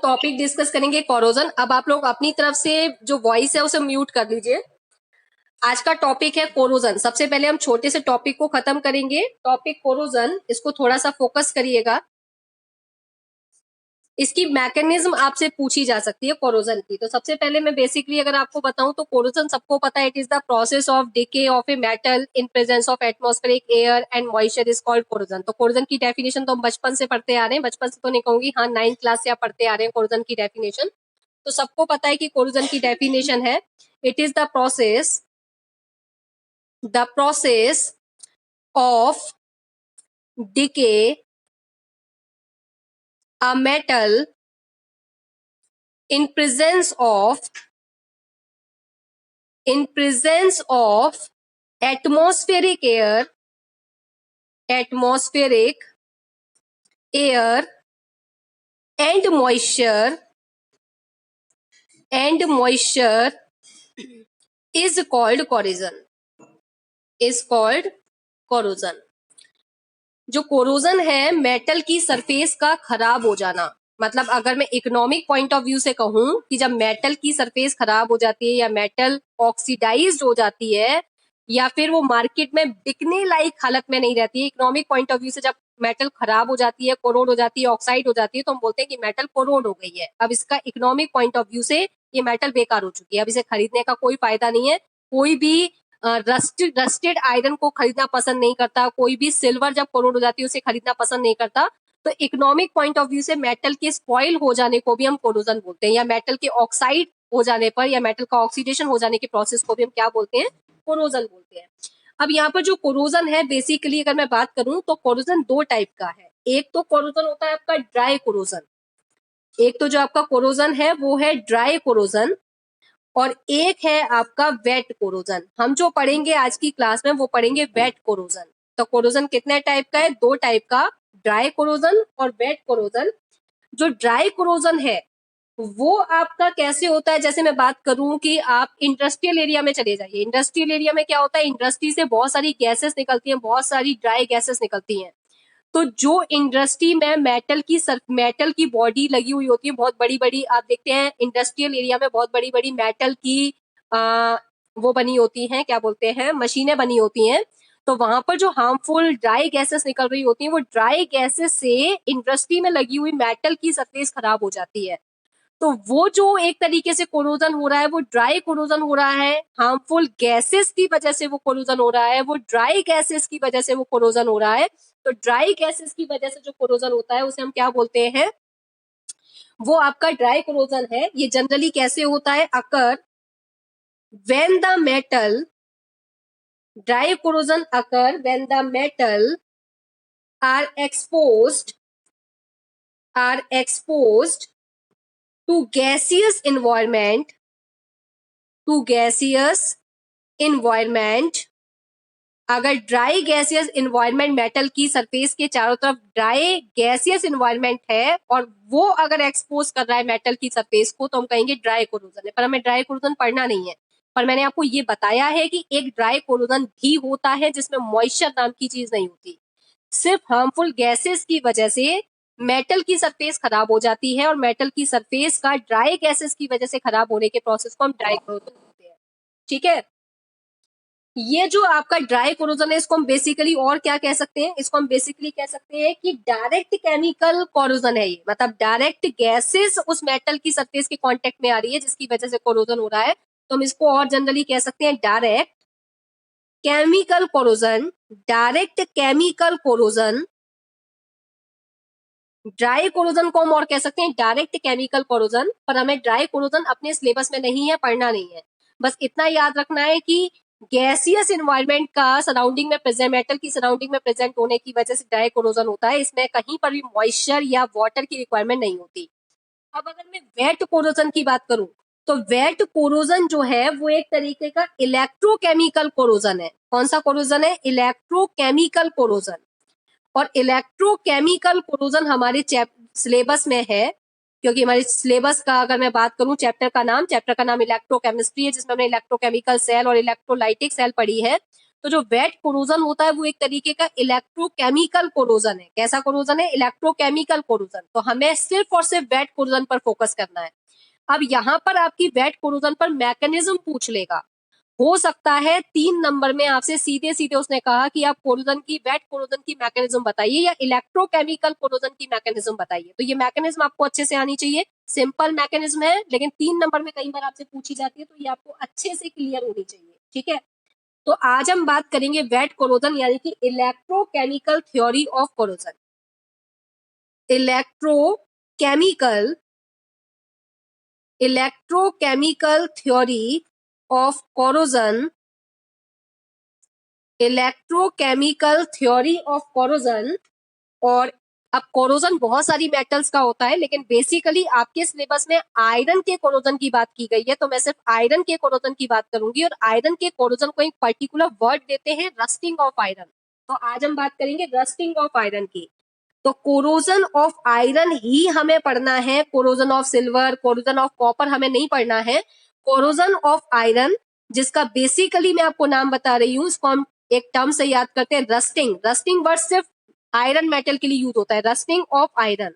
Topic discuss करेंगे corrosion. अब आप लोग अपनी तरफ से जो वॉइस है उसे म्यूट कर लीजिए। आज का टॉपिक है कोरोजन। सबसे पहले हम छोटे से टॉपिक को खत्म करेंगे। टॉपिक कोरोजन, इसको थोड़ा सा फोकस करिएगा। इसकी मैकेनिज्म आपसे पूछी जा सकती है कोरोजन की। तो सबसे पहले मैं बेसिकली अगर आपको बताऊं तो कोरोजन सबको पता है, it is the process of decay of a metal in presence of atmospheric air and moisture is called corrosion. तो कोरोजन की डेफिनेशन तो हम बचपन से पढ़ते आ रहे हैं, बचपन से तो नहीं कहूंगी, हाँ 9th क्लास से आप पढ़ते आ रहे हैं कोरोजन की डेफिनेशन। तो सबको पता है कि कोरोजन की डेफिनेशन है, it is the process of decay a metal in presence of atmospheric air and moisture is called corrosion। जो कोरोजन है मेटल की सरफेस का खराब हो जाना। मतलब अगर मैं इकोनॉमिक पॉइंट ऑफ व्यू से कहूं कि जब मेटल की सरफेस खराब हो जाती है या मेटल ऑक्सीडाइज्ड हो जाती है या फिर वो मार्केट में बिकने लायक हालत में नहीं रहती है, इकोनॉमिक पॉइंट ऑफ व्यू से जब मेटल खराब हो जाती है, कोरोड हो जाती है, ऑक्साइड हो जाती है, तो हम बोलते हैं कि मेटल कोरोड हो गई है। अब इसका इकोनॉमिक पॉइंट ऑफ व्यू से ये मेटल बेकार हो चुकी है, अब इसे खरीदने का कोई फायदा नहीं है। कोई भी रस्टेड आयरन को खरीदना पसंद नहीं करता, कोई भी सिल्वर जब कोरोड हो जाती है उसे खरीदना पसंद नहीं करता। तो इकोनॉमिक पॉइंट ऑफ व्यू से मेटल के स्पॉइल हो जाने को भी हम कोरोजन बोलते हैं, या मेटल के ऑक्साइड हो जाने पर या मेटल का ऑक्सीडेशन हो जाने के प्रोसेस को भी हम क्या बोलते हैं, कोरोजन बोलते हैं। अब यहाँ पर जो कोरोजन है बेसिकली अगर मैं बात करूं तो कोरोजन दो टाइप का है। एक तो कोरोजन होता है आपका ड्राई कोरोजन, एक तो जो आपका कोरोजन है वो है ड्राई कोरोजन, और एक है आपका वेट कोरोजन। हम जो पढ़ेंगे आज की क्लास में वो पढ़ेंगे वेट कोरोजन। तो कोरोजन कितने टाइप का है, दो टाइप का, ड्राई कोरोजन और वेट कोरोजन। जो ड्राई कोरोजन है वो आपका कैसे होता है, जैसे मैं बात करूं कि आप इंडस्ट्रियल एरिया में चले जाइए। इंडस्ट्रियल एरिया में क्या होता है, इंडस्ट्री से बहुत सारी गैसेस निकलती हैं, बहुत सारी ड्राई गैसेस निकलती हैं। तो जो इंडस्ट्री में मेटल की बॉडी लगी हुई होती है, बहुत बड़ी बड़ी, आप देखते हैं इंडस्ट्रियल एरिया में बहुत बड़ी बड़ी मेटल की वो बनी होती हैं, क्या बोलते हैं, मशीनें बनी होती हैं। तो वहां पर जो हार्मफुल ड्राई गैसेस निकल रही होती हैं, वो ड्राई गैसेस से इंडस्ट्री में लगी हुई मेटल की सरफेस खराब हो जाती है। तो वो जो एक तरीके से कोरोजन हो रहा है वो ड्राई कोरोजन हो रहा है, हार्मफुल गैसेस की वजह से वो कोरोजन हो रहा है, वो ड्राई गैसेस की वजह से वो कोरोजन हो रहा है। तो ड्राई गैसेस की वजह से जो कोरोजन होता है उसे हम क्या बोलते हैं, वो आपका ड्राई कोरोजन है। ये जनरली कैसे होता है, occur when the metal, dry corrosion occur when the metal are exposed to gaseous environment, अगर ड्राई गैसियस इन्वायरमेंट मेटल की सरफेस के चारों तरफ ड्राई गैसियस इन्वायरमेंट है और वो अगर एक्सपोज कर रहा है मेटल की सरफेस को, तो हम कहेंगे ड्राई कोरोजन है। पर हमें ड्राई कोरोजन पढ़ना नहीं है, पर मैंने आपको ये बताया है कि एक ड्राई कोरोजन भी होता है जिसमें मॉइस्चर नाम की चीज नहीं होती। सिर्फ हार्मफुल गैसेस की वजह से मेटल की सरफेस खराब हो जाती है और मेटल की सरफेस का ड्राई गैसेस की वजह से खराब होने के प्रोसेस को हम ड्राई कोरोजन बोलते हैं। ठीक है, ये जो आपका ड्राई कोरोजन है इसको हम बेसिकली और क्या कह सकते हैं, इसको हम बेसिकली कह सकते हैं कि डायरेक्ट केमिकल कोरोजन है ये। मतलब डायरेक्ट गैसेस उस मेटल की सरफेस के कांटेक्ट में आ रही है जिसकी वजह से कोरोजन हो रहा है। तो हम इसको और जनरली कह सकते हैं direct chemical corrosion. Direct chemical corrosion, dry corrosion को हम और कह सकते हैं डायरेक्ट केमिकल कोरोजन। पर हमें ड्राई कोरोजन अपने सिलेबस में नहीं है, पढ़ना नहीं है। बस इतना याद रखना है कि गैसियस एनवायरनमेंट का सराउंडिंग में प्रेजेंट, मेटल की सराउंडिंग में प्रेजेंट होने की वजह से ड्राई कोरोजन होता है। इसमें कहीं पर भी मॉइस्चर या वाटर की रिक्वायरमेंट नहीं होती। अब अगर मैं वेट कोरोजन की बात करूं तो वेट कोरोजन जो है वो एक तरीके का इलेक्ट्रोकेमिकल कोरोजन है। कौन सा कोरोजन है, इलेक्ट्रोकेमिकल कोरोजन। और इलेक्ट्रोकेमिकल कोरोजन हमारे सिलेबस में है, क्योंकि हमारे सिलेबस का अगर मैं बात करूं, चैप्टर का नाम इलेक्ट्रोकेमिस्ट्री है, जिसमें हमने इलेक्ट्रोकेमिकल सेल और इलेक्ट्रोलाइटिक सेल पढ़ी है। तो जो वेट कोरोजन होता है वो एक तरीके का इलेक्ट्रोकेमिकल कोरोजन है। कैसा कोरोजन है? Electrochemical corrosion. तो हमें सिर्फ और सिर्फ वेट कोरोजन पर फोकस करना है। अब यहाँ पर आपकी वेट कोरोजन पर मैकेनिज्म पूछ लेगा। हो सकता है 3 नंबर में आपसे सीधे सीधे उसने कहा कि आप कोरोजन की वेट कोरोजन की मैकेनिज्म बताइए या इलेक्ट्रोकेमिकल कोरोजन की मैकेनिज्म बताइए। तो ये मैकेनिज्म आपको अच्छे से आनी चाहिए। सिंपल मैकेनिज्म है, लेकिन 3 नंबर में कई बार आपसे पूछी जाती है, तो ये आपको अच्छे से क्लियर होनी चाहिए। ठीक है, तो आज हम बात करेंगे वेट कोरोजन यानी कि electrochemical theory of corrosion. Electrochemical theory of corrosion. Electrochemical theory of corrosion. और अब कोरोजन बहुत सारी मेटल्स का होता है, लेकिन बेसिकली आपके सिलेबस में आयरन के कोरोजन की बात की गई है, तो मैं सिर्फ आयरन के कोरोजन की बात करूंगी। और आयरन के कोरोजन को एक पर्टिकुलर वर्ड देते हैं, रस्टिंग ऑफ आयरन। तो आज हम बात करेंगे रस्टिंग ऑफ आयरन की। तो कोरोजन ऑफ आयरन ही हमें पढ़ना है, corrosion of silver, corrosion of copper हमें नहीं पढ़ना है। कोरोजन ऑफ आयरन, जिसका बेसिकली मैं आपको नाम बता रही हूँ, इसको हम एक टर्म से याद करते हैं, रस्टिंग। रस्टिंग वर्ड सिर्फ आयरन मेटल के लिए यूज होता है, rusting of iron.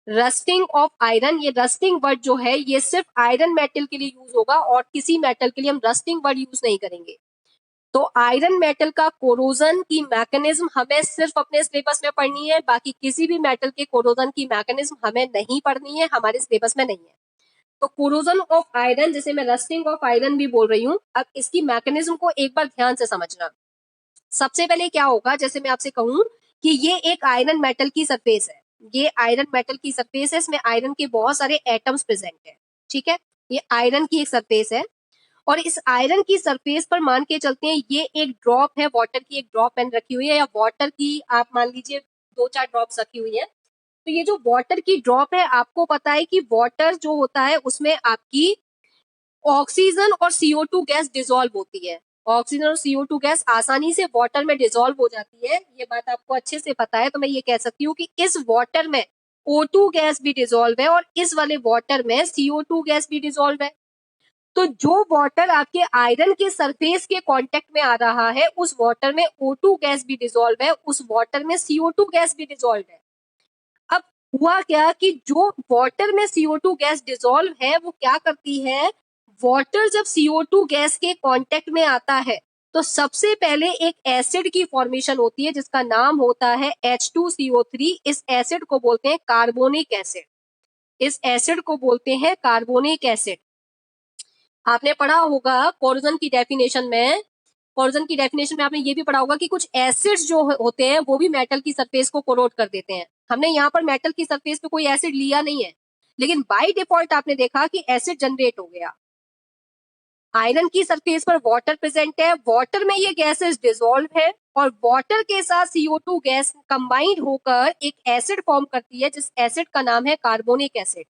Rusting of iron, ये रस्टिंग वर्ड जो है ये सिर्फ आयरन मेटल के लिए यूज होगा, और किसी मेटल के लिए हम रस्टिंग वर्ड यूज नहीं करेंगे। तो आयरन मेटल का कोरोजन की मैकेनिज्म हमें सिर्फ अपने सिलेबस में पढ़नी है, बाकी किसी भी मेटल के कोरोजन की मैकेनिज्म हमें नहीं पढ़नी है, हमारे सिलेबस में नहीं है। तो कोरोजन ऑफ आयरन, जिसे मैं रस्टिंग ऑफ आयरन भी बोल रही हूँ, अब इसकी मैकेनिज्म को एक बार ध्यान से समझना। सबसे पहले क्या होगा, जैसे मैं आपसे कहूं कि ये एक आयरन मेटल की सरफेस है, ये आयरन मेटल की सरफेस है, इसमें आयरन के बहुत सारे एटम्स प्रेजेंट है। ठीक है, ये आयरन की एक सरफेस है, और इस आयरन की सरफेस पर मान के चलते हैं ये एक ड्रॉप है, वाटर की एक ड्रॉप मैंने रखी हुई है, या वाटर की आप मान लीजिए 2-4 ड्रॉप्स रखी हुई है। तो ये जो वाटर की ड्रॉप है, आपको पता है कि वाटर जो होता है उसमें आपकी ऑक्सीजन और CO2 गैस डिसॉल्व होती है। ऑक्सीजन और CO2 गैस आसानी से वाटर में डिसॉल्व हो जाती है, ये बात आपको अच्छे से पता है। तो मैं ये कह सकती हूँ कि इस वाटर में O2 गैस भी डिसॉल्व है, और इस वाले वाटर में CO2 गैस भी डिसॉल्व है। तो जो वाटर आपके आयरन के सरफेस के कांटेक्ट में आ रहा है, उस वाटर में O2 गैस भी डिसॉल्व है, उस वाटर में CO2 गैस भी डिसॉल्व है। अब हुआ क्या कि जो वाटर में CO2 गैस डिसॉल्व है, वो क्या करती है, वाटर जब CO2 गैस के कांटेक्ट में आता है, तो सबसे पहले एक एसिड की फॉर्मेशन होती है, जिसका नाम होता है H2CO3। इस एसिड को बोलते हैं कार्बोनिक एसिड। इस एसिड को बोलते हैं कार्बोनिक एसिड। आपने पढ़ा होगा कोरोजन की डेफिनेशन में, कोरोजन की डेफिनेशन में आपने ये भी पढ़ा होगा कि कुछ एसिड्स जो होते हैं वो भी मेटल की सरफेस को कोरोड कर देते हैं। हमने यहाँ पर मेटल की सरफेस पे कोई एसिड लिया नहीं है, लेकिन बाय डिफॉल्ट आपने देखा कि एसिड जनरेट हो गया। आयरन की सरफेस पर वाटर प्रेजेंट है, वाटर में ये गैसेस डिसॉल्व है, और वाटर के साथ CO2 गैस कंबाइंड होकर एक एसिड फॉर्म करती है, जिस एसिड का नाम है कार्बोनिक एसिड।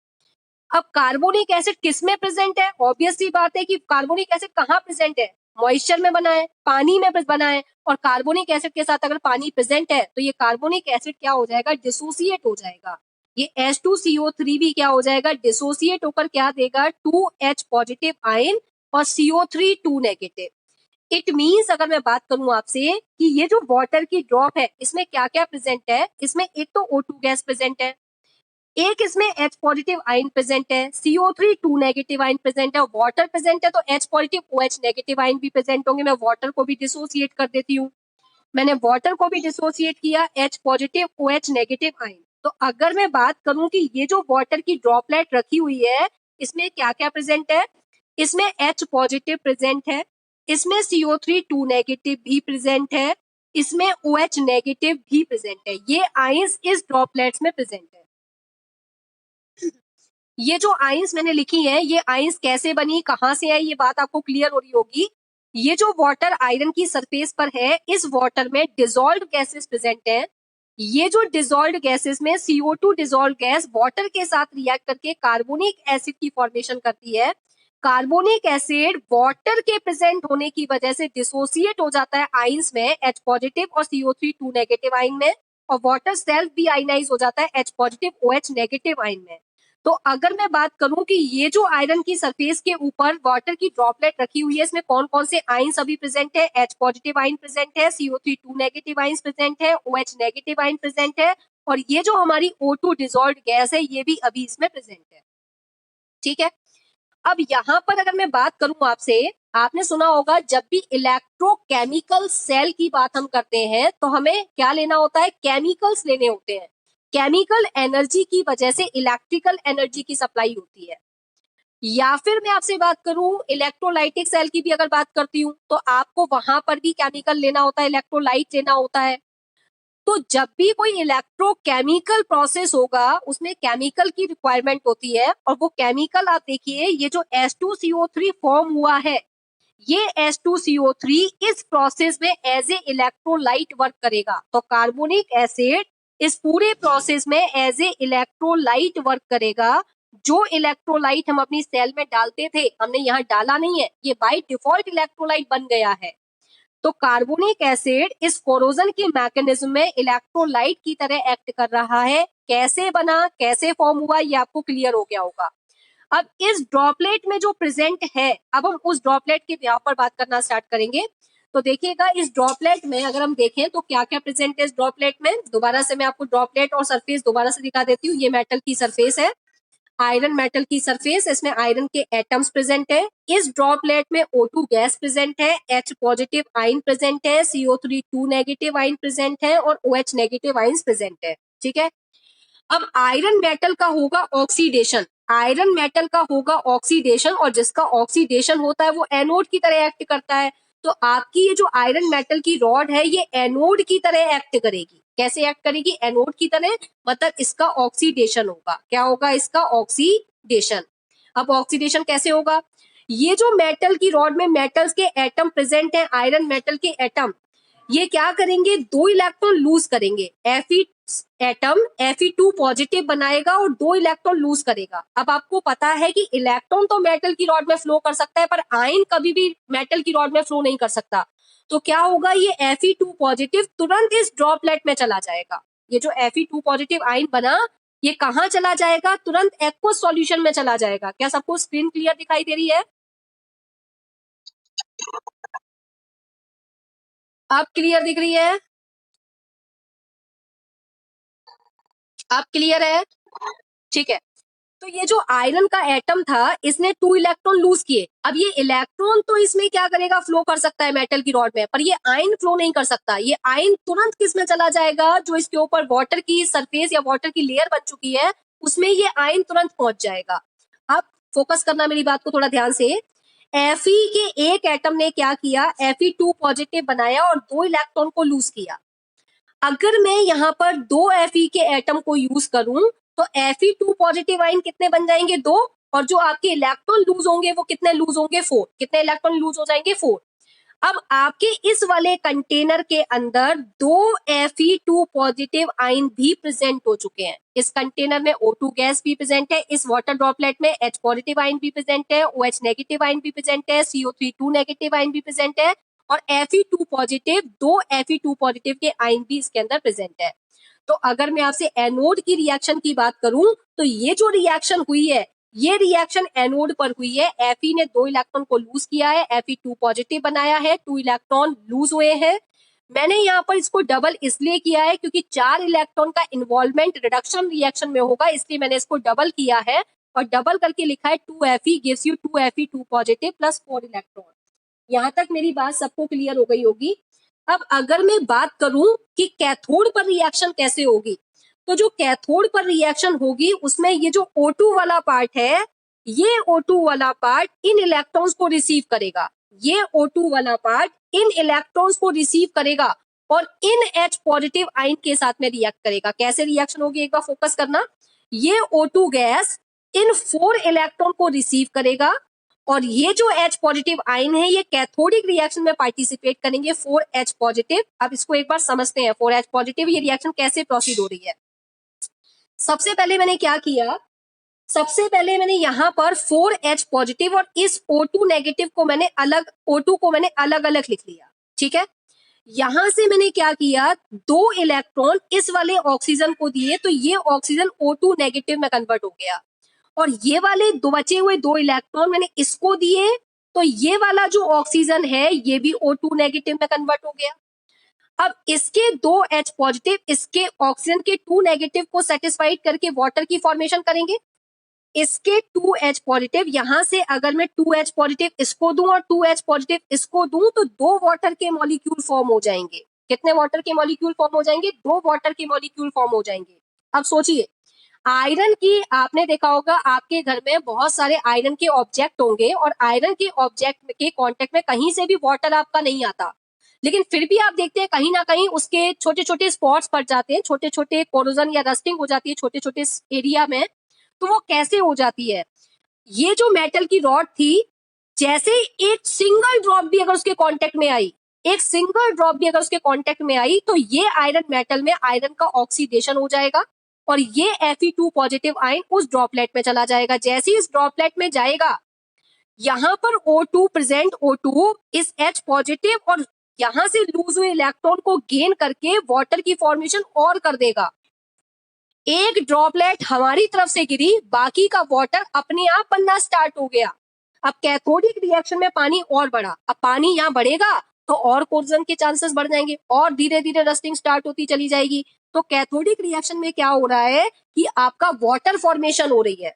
अब कार्बोनिक एसिड किस में प्रेजेंट है? ऑब्वियस सी बात है कि कार्बोनिक एसिड कहाँ प्रेजेंट है, मॉइस्चर में बना है, पानी में बना है, और कार्बोनिक एसिड के साथ अगर पानी प्रेजेंट है, तो ये कार्बोनिक एसिड क्या हो जाएगा, डिसोसिएट हो जाएगा। ये H2CO3 भी क्या हो जाएगा, डिसोसिएट होकर क्या देगा, 2H पॉजिटिव आयन और CO3 2 नेगेटिव। इट मीन्स अगर मैं बात करूं आपसे कि ये जो वाटर की ड्रॉप है, इसमें क्या क्या प्रेजेंट है, इसमें एक तो O2 गैस प्रेजेंट है, एक इसमें H पॉजिटिव आयन प्रेजेंट है, CO3 2 नेगेटिव आयन प्रेजेंट है, वाटर प्रेजेंट है, तो H positive OH negative ion भी प्रेजेंट होंगे। मैं वाटर को भी डिसोसिएट कर देती हूँ, मैंने वाटर को भी डिसोसिएट किया, H positive OH negative ion. तो अगर मैं बात करूं कि ये जो वाटर की ड्रॉपलेट रखी हुई है, इसमें क्या क्या प्रेजेंट है, इसमें H पॉजिटिव प्रेजेंट है, इसमें CO3 2 नेगेटिव भी प्रेजेंट है, इसमें OH नेगेटिव भी प्रेजेंट है। ये आयंस इस ड्रॉपलेट्स में प्रेजेंट है। ये जो आयंस मैंने लिखी है, ये आयंस कैसे बनी, कहां से आई, ये बात आपको क्लियर हो रही होगी। ये जो वाटर आयरन की सरफेस पर है, इस वाटर में डिसॉल्व्ड गैसेस प्रेजेंट है। ये जो डिसॉल्व्ड गैसेस में CO2 डिसॉल्व्ड गैस वाटर के साथ रिएक्ट करके कार्बोनिक एसिड की फॉर्मेशन करती है। कार्बोनिक एसिड वाटर के प्रेजेंट होने की वजह से डिसोसिएट हो जाता है आयंस में, H पॉजिटिव और CO3 2 नेगेटिव आयन में, और वाटर सेल्फ भी आयनाइज हो जाता है H positive OH negative ion में। तो अगर मैं बात करूं कि ये जो आयरन की सरफेस के ऊपर वाटर की ड्रॉपलेट रखी हुई है, इसमें कौन कौन से आयंस अभी प्रेजेंट है? H पॉजिटिव आयन प्रेजेंट है, CO3 2 नेगेटिव आयंस प्रेजेंट है, OH नेगेटिव आयन प्रेजेंट है, और ये जो हमारी O2 डिसॉल्व्ड गैस है ये भी अभी इसमें प्रेजेंट है। ठीक है, अब यहाँ पर अगर मैं बात करूं आपसे, आपने सुना होगा जब भी इलेक्ट्रोकेमिकल सेल की बात हम करते हैं तो हमें क्या लेना होता है? केमिकल्स लेने होते हैं। केमिकल एनर्जी की वजह से इलेक्ट्रिकल एनर्जी की सप्लाई होती है। या फिर मैं आपसे बात करूं इलेक्ट्रोलाइटिक सेल की भी अगर बात करती हूँ तो आपको वहां पर भी केमिकल लेना होता है, इलेक्ट्रोलाइट लेना होता है। तो जब भी कोई इलेक्ट्रोकेमिकल प्रोसेस होगा उसमें केमिकल की रिक्वायरमेंट होती है, और वो केमिकल आप देखिए ये जो H2CO3 फॉर्म हुआ है, ये H2CO3 इस प्रोसेस में एज ए इलेक्ट्रोलाइट वर्क करेगा। तो कार्बोनिक एसिड इस पूरे प्रोसेस में एज ए इलेक्ट्रोलाइट वर्क करेगा। जो इलेक्ट्रोलाइट हम अपनी सेल में डालते थे, हमने यहाँ डाला नहीं है, ये बाय डिफॉल्ट इलेक्ट्रोलाइट बन गया है। तो कार्बोनिक एसिड इस कोरोजन के मैकेनिज्म में इलेक्ट्रोलाइट की तरह एक्ट कर रहा है। कैसे बना, कैसे फॉर्म हुआ, ये आपको क्लियर हो गया होगा। अब इस ड्रॉपलेट में जो प्रेजेंट है, अब हम उस ड्रॉपलेट के यहाँ पर बात करना स्टार्ट करेंगे। तो देखिएगा इस ड्रॉपलेट में अगर हम देखें तो क्या क्या प्रेजेंट है इस ड्रॉपलेट में। दोबारा से मैं आपको ड्रॉपलेट और सरफेस दोबारा से दिखा देती हूँ। ये मेटल की सरफेस है, आयरन मेटल की सरफेस, इसमें आयरन के एटम्स प्रेजेंट है। इस ड्रॉपलेट में O2 गैस प्रेजेंट है, H पॉजिटिव आयन प्रेजेंट है, CO3 2 नेगेटिव आयन प्रेजेंट है, और OH नेगेटिव आयंस प्रेजेंट है। ठीक है, अब आयरन मेटल का होगा ऑक्सीडेशन, आयरन मेटल का होगा ऑक्सीडेशन, और जिसका ऑक्सीडेशन होता है वो एनोड की तरह एक्ट करता है। तो आपकी ये जो आयरन मेटल की रॉड है ये एनोड की तरह एक्ट करेगी। कैसे एक्ट करेगी? एनोड की तरह, मतलब इसका ऑक्सीडेशन होगा। क्या होगा? इसका ऑक्सीडेशन। अब ऑक्सीडेशन कैसे होगा? ये जो मेटल की रॉड में मेटल्स के एटम प्रेजेंट है, आयरन मेटल के एटम, ये क्या करेंगे? 2 इलेक्ट्रॉन लूज करेंगे। Fe एटम Fe2 पॉजिटिव बनाएगा और 2 इलेक्ट्रॉन लूज करेगा। अब आपको पता है कि इलेक्ट्रॉन तो मेटल की रॉड में फ्लो कर सकता है, पर आयन कभी भी मेटल की रॉड में फ्लो नहीं कर सकता। तो क्या होगा? ये Fe2 पॉजिटिव तुरंत इस ड्रॉपलेट में चला जाएगा। ये जो Fe2 पॉजिटिव आयन बना, ये कहाँ चला जाएगा? तुरंत एक्वस सॉल्यूशन में चला जाएगा। क्या सबको स्क्रीन क्लियर दिखाई दे रही है? आप क्लियर दिख रही है? आप क्लियर है? ठीक है, तो ये जो आयरन का एटम था इसने 2 इलेक्ट्रॉन लूज किए। अब ये इलेक्ट्रॉन तो इसमें क्या करेगा? फ्लो कर सकता है मेटल की रॉड में, पर ये आयन फ्लो नहीं कर सकता। ये आयन तुरंत किस में चला जाएगा? जो इसके ऊपर वाटर की सरफेस या वाटर की लेयर बन चुकी है उसमें ये आयन तुरंत पहुंच जाएगा। अब फोकस करना मेरी बात को थोड़ा ध्यान से। Fe के एक एटम ने क्या किया? Fe2 पॉजिटिव बनाया और 2 इलेक्ट्रॉन को लूज किया। अगर मैं यहाँ पर 2 Fe के एटम को यूज करूं तो Fe2 पॉजिटिव आयन कितने बन जाएंगे? 2, और जो आपके इलेक्ट्रॉन लूज होंगे वो कितने लूज होंगे? 4। कितने इलेक्ट्रॉन लूज हो जाएंगे? 4। अब आपके इस वाले कंटेनर के अंदर 2 Fe2 पॉजिटिव आयन भी प्रेजेंट हो चुके हैं। इस कंटेनर में O2 गैस भी प्रेजेंट है, इस वाटर ड्रॉपलेट में H पॉजिटिव आयन भी प्रेजेंट है, OH नेगेटिव आयन भी प्रेजेंट है, CO3 2 नेगेटिव आयन भी प्रेजेंट है, और Fe2 पॉजिटिव, 2 Fe2 पॉजिटिव के आयन भी इसके अंदर प्रेजेंट है। तो अगर मैं आपसे एनोड की रिएक्शन की बात करूं तो ये जो रिएक्शन हुई है ये रिएक्शन एनोड पर हुई है। Fe ने 2 इलेक्ट्रॉन को लूज किया है, Fe2 पॉजिटिव बनाया है, 2 इलेक्ट्रॉन लूज हुए हैं। मैंने यहाँ पर इसको डबल इसलिए किया है क्योंकि 4 इलेक्ट्रॉन का इन्वॉल्वमेंट रिडक्शन रिएक्शन में होगा, इसलिए मैंने इसको डबल किया है और डबल करके लिखा है 2Fe gives you 2Fe2 positive plus 4 electron. यहाँ तक मेरी बात सबको क्लियर हो गई होगी। अब अगर मैं बात करूं कि कैथोड पर रिएक्शन कैसे होगी, तो जो कैथोड पर रिएक्शन होगी उसमें ये जो O2 वाला पार्ट है, ये O2 वाला पार्ट इन इलेक्ट्रॉन्स को रिसीव करेगा। ये O2 वाला पार्ट इन इलेक्ट्रॉन्स को रिसीव करेगा और इन H पॉजिटिव आयन के साथ में रिएक्ट करेगा। कैसे रिएक्शन होगी एक बार फोकस करना। ये O2 गैस इन 4 इलेक्ट्रॉन को रिसीव करेगा और ये जो H पॉजिटिव आयन है ये कैथोडिक रिएक्शन में पार्टिसिपेट करेंगे 4H पॉजिटिव। अब इसको एक बार समझते हैं 4H पॉजिटिव ये रिएक्शन कैसे प्रोसीड हो रही है। सबसे पहले मैंने क्या किया, सबसे पहले मैंने यहाँ पर 4H पॉजिटिव और इस O2 नेगेटिव को मैंने अलग, O2 को मैंने अलग अलग लिख लिया। ठीक है, यहां से मैंने क्या किया, 2 इलेक्ट्रॉन इस वाले ऑक्सीजन को दिए तो ये ऑक्सीजन O2 नेगेटिव में कन्वर्ट हो गया। और ये वाले दो बचे हुए 2 इलेक्ट्रॉन मैंने इसको दिए, तो ये वाला जो ऑक्सीजन है ये भी O2 नेगेटिव में कन्वर्ट हो गया। अब इसके 2 H पॉजिटिव इसके ऑक्सीजन के 2 नेगेटिव को सेटिस्फाइड करके वाटर की फॉर्मेशन करेंगे। इसके 2 H पॉजिटिव, यहां से अगर मैं 2 H पॉजिटिव इसको दूं और 2 H पॉजिटिव इसको दूं तो 2 वाटर के मॉलिक्यूल फॉर्म हो जाएंगे। कितने वाटर के मॉलिक्यूल फॉर्म हो जाएंगे? 2 वाटर के मॉलिक्यूल फॉर्म हो जाएंगे। अब सोचिए, आयरन की आपने देखा होगा आपके घर में बहुत सारे आयरन के ऑब्जेक्ट होंगे और आयरन के ऑब्जेक्ट के कांटेक्ट में कहीं से भी वाटर आपका नहीं आता, लेकिन फिर भी आप देखते हैं कहीं ना कहीं उसके छोटे छोटे स्पॉट्स पड़ जाते हैं, छोटे छोटे कोरोजन या रस्टिंग हो जाती है छोटे छोटे एरिया में। तो वो कैसे हो जाती है? ये जो मेटल की रॉड थी, जैसे एक सिंगल ड्रॉप भी अगर उसके कांटेक्ट में आई, एक सिंगल ड्रॉप भी अगर उसके कांटेक्ट में आई तो ये आयरन मेटल में आयरन का ऑक्सीडेशन हो जाएगा और ये Fe2 पॉजिटिव आयन उस ड्रॉपलेट में चला जाएगा। जैसे ही इस ड्रॉपलेट में जाएगा, यहां पर O2 प्रेजेंट, O2 इस H पॉजिटिव और यहां से लूज हुए इलेक्ट्रॉन को गेन करके वाटर की फॉर्मेशन और कर देगा। एक ड्रॉपलेट हमारी तरफ से गिरी, बाकी का वाटर अपने आप बनना स्टार्ट हो गया। अब कैथोडिक रिएक्शन में पानी और बढ़ा, अब पानी यहाँ बढ़ेगा तो और कोरोजन के चांसेस बढ़ जाएंगे और धीरे धीरे रस्टिंग स्टार्ट होती चली जाएगी। तो कैथोडिक रिएक्शन में क्या हो रहा है कि आपका वाटर फॉर्मेशन हो रही है।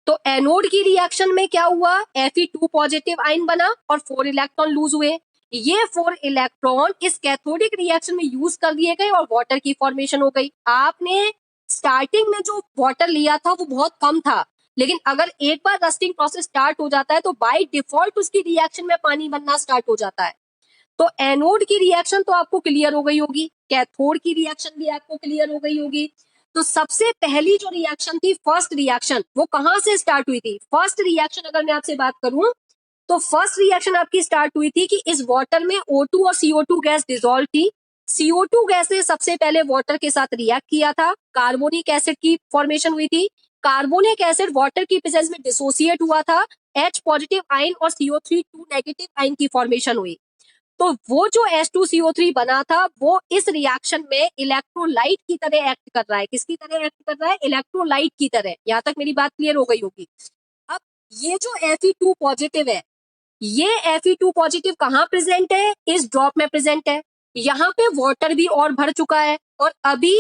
तो एनोड की रिएक्शन में क्या हुआ? Fe2 पॉजिटिव आयन बना और 4 इलेक्ट्रॉन लूज हुए। ये 4 इलेक्ट्रॉन इस कैथोडिक रिएक्शन में यूज कर दिए गए और वाटर की फॉर्मेशन हो गई। आपने स्टार्टिंग में जो वाटर लिया था वो बहुत कम था, लेकिन अगर एक बार रस्टिंग प्रोसेस स्टार्ट हो जाता है तो बाय डिफॉल्ट उसकी रिएक्शन में पानी बनना स्टार्ट हो जाता है। तो एनोड की रिएक्शन तो आपको क्लियर हो गई होगी, कैथोड की रिएक्शन भी आपको क्लियर हो गई होगी। तो सबसे पहली जो रिएक्शन थी, फर्स्ट रिएक्शन, वो कहां से स्टार्ट हुई थी? फर्स्ट रिएक्शन अगर मैं आपसे बात करूं तो फर्स्ट रिएक्शन आपकी स्टार्ट हुई थी कि इस वाटर में O2 और CO2 गैस डिसॉल्व थी। CO2 गैस ने सबसे पहले वाटर के साथ रिएक्ट किया था, कार्बोनिक एसिड की फॉर्मेशन हुई थी। कार्बोनिक एसिड वाटर की प्रेजेंस में डिसोसिएट हुआ था, H पॉजिटिव आयन और CO3 2 नेगेटिव आयन की फॉर्मेशन हुई। तो वो जो H2CO3 बना था वो इस रिएक्शन में इलेक्ट्रोलाइट की तरह एक्ट कर रहा है। किसकी तरह एक्ट कर रहा है? इलेक्ट्रोलाइट की तरह। यहां तक मेरी बात क्लियर हो गई होगी। अब ये जो Fe2 पॉजिटिव है, ये Fe2 पॉजिटिव कहाँ प्रेजेंट है? इस ड्रॉप में प्रेजेंट है। यहाँ पे वाटर भी और भर चुका है और अभी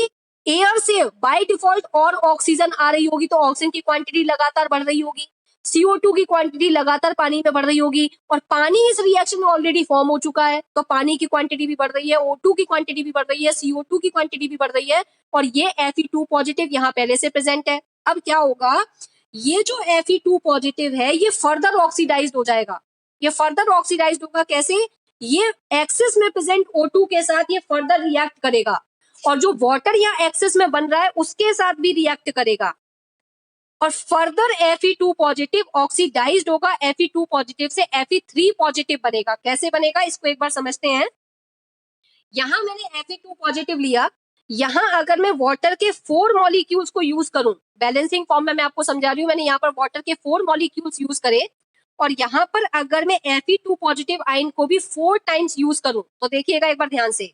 एयर से बाय डिफॉल्ट और ऑक्सीजन आ रही होगी, तो ऑक्सीजन की क्वांटिटी लगातार बढ़ रही होगी, CO2 की क्वांटिटी लगातार पानी में बढ़ रही होगी और पानी इस रिएक्शन में ऑलरेडी फॉर्म हो चुका है, तो पानी की क्वांटिटी भी बढ़ रही है, O2 की क्वांटिटी भी बढ़ रही है, CO2 की क्वांटिटी भी बढ़ रही है और ये Fe2 पॉजिटिव यहाँ पहले से प्रेजेंट है। अब क्या होगा? ये जो Fe2 पॉजिटिव है ये फर्दर ऑक्सीडाइज्ड हो जाएगा। ये फर्दर ऑक्सीडाइज्ड होगा कैसे? ये एक्सिस में प्रेजेंट O2 के साथ ये फर्दर रिएक्ट करेगा और जो वाटर यहाँ एक्सिस में बन रहा है उसके साथ भी रिएक्ट करेगा और फर्दर Fe2 पॉजिटिव ऑक्सीडाइज्ड होगा, Fe2 पॉजिटिव से Fe3 पॉजिटिव बनेगा। कैसे बनेगा इसको एक बार समझते हैं। यहां मैंने Fe2 पॉजिटिव लिया, यहां अगर मैं वाटर के 4 मॉलिक्यूल्स को यूज करूं, बैलेंसिंग फॉर्म में मैं आपको समझा रही हूं, मैंने यहाँ पर वाटर के 4 मॉलिक्यूल्स यूज करे और यहाँ पर अगर मैं Fe2 पॉजिटिव आयन को भी 4 टाइम्स यूज करूं तो देखिएगा एक बार ध्यान से,